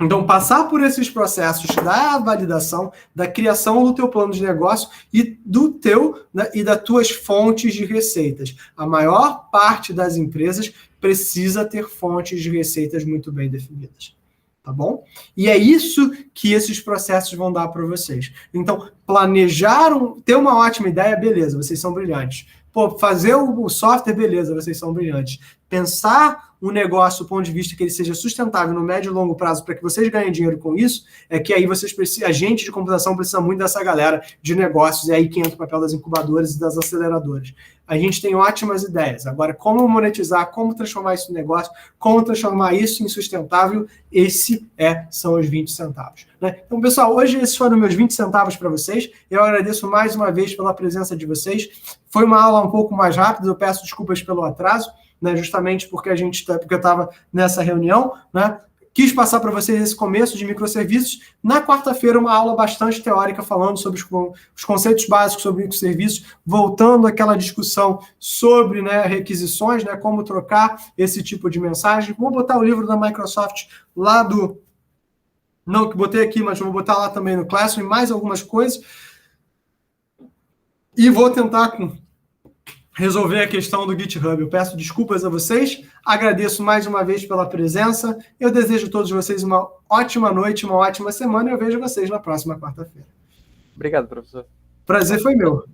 Então, passar por esses processos da validação, da criação do teu plano de negócio e do teu, né, e das tuas fontes de receitas. A maior parte das empresas precisa ter fontes de receitas muito bem definidas. Tá bom? E é isso que esses processos vão dar para vocês. Então, ter uma ótima ideia, beleza, vocês são brilhantes. Pô, fazer o software, beleza, vocês são brilhantes. Pensar um negócio do ponto de vista que ele seja sustentável no médio e longo prazo para que vocês ganhem dinheiro com isso, é que aí vocês precisam, a gente de computação precisa muito dessa galera de negócios, é aí que entra o papel das incubadoras e das aceleradoras. A gente tem ótimas ideias. Agora, como monetizar, como transformar isso em negócio, como transformar isso em sustentável, são os 20 centavos. Né? Então, pessoal, hoje esses foram meus 20 centavos para vocês. Eu agradeço mais uma vez pela presença de vocês. Foi uma aula um pouco mais rápida, eu peço desculpas pelo atraso, né, justamente porque eu estava nessa reunião, né? Quis passar para vocês esse começo de microserviços. Na quarta-feira, uma aula bastante teórica falando sobre os conceitos básicos sobre microserviços, voltando àquela discussão sobre, né, requisições, né, como trocar esse tipo de mensagem. Vou botar o livro da Microsoft lá não, que botei aqui, mas vou botar lá também no Classroom, mais algumas coisas. E vou tentar resolver a questão do GitHub. Eu peço desculpas a vocês, agradeço mais uma vez pela presença, eu desejo a todos vocês uma ótima noite, uma ótima semana e eu vejo vocês na próxima quarta-feira. Obrigado, professor. Prazer foi meu.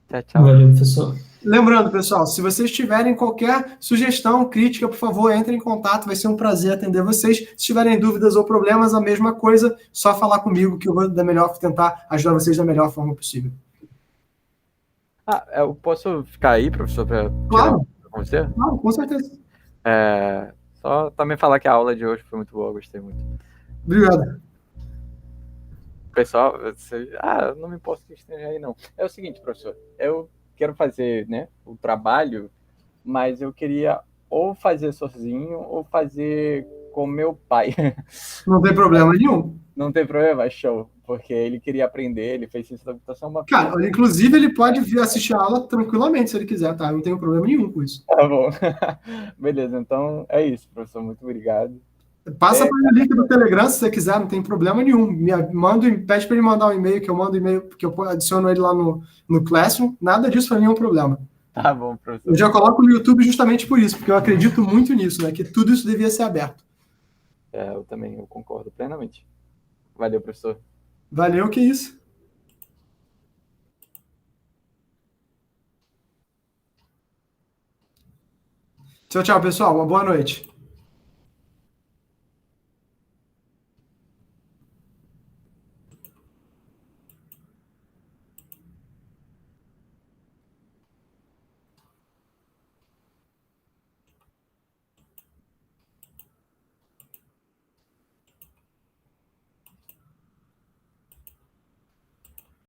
Tchau, tchau. Valeu, professor. Lembrando, pessoal, se vocês tiverem qualquer sugestão, crítica, por favor, entrem em contato, vai ser um prazer atender vocês. Se tiverem dúvidas ou problemas, a mesma coisa, só falar comigo que eu vou tentar ajudar vocês da melhor forma possível. Eu posso ficar aí, professor, para Claro. Com você? Não, com certeza. Só também falar que a aula de hoje foi muito boa, gostei muito. Obrigado. Pessoal, não me posso estranhar aí, não. É o seguinte, professor, eu quero fazer, né, o trabalho, mas eu queria ou fazer sozinho ou fazer com meu pai. Não tem problema nenhum. Não tem problema? Show. Porque ele queria aprender, ele fez ciência da computação. Cara, inclusive ele pode vir assistir a aula tranquilamente, se ele quiser, tá? Eu não tenho problema nenhum com isso. Tá bom. Beleza, então é isso, professor. Muito obrigado. Passa para o link do Telegram se você quiser, não tem problema nenhum. Pede para ele mandar um e-mail, que eu mando e-mail, que eu adiciono ele lá no Classroom. Nada disso foi nenhum problema. Tá bom, professor. Eu já coloco no YouTube justamente por isso, porque eu acredito muito nisso, né? Que tudo isso devia ser aberto. Eu também concordo plenamente. Valeu, professor. Valeu, que isso. Tchau, tchau, pessoal. Uma boa noite.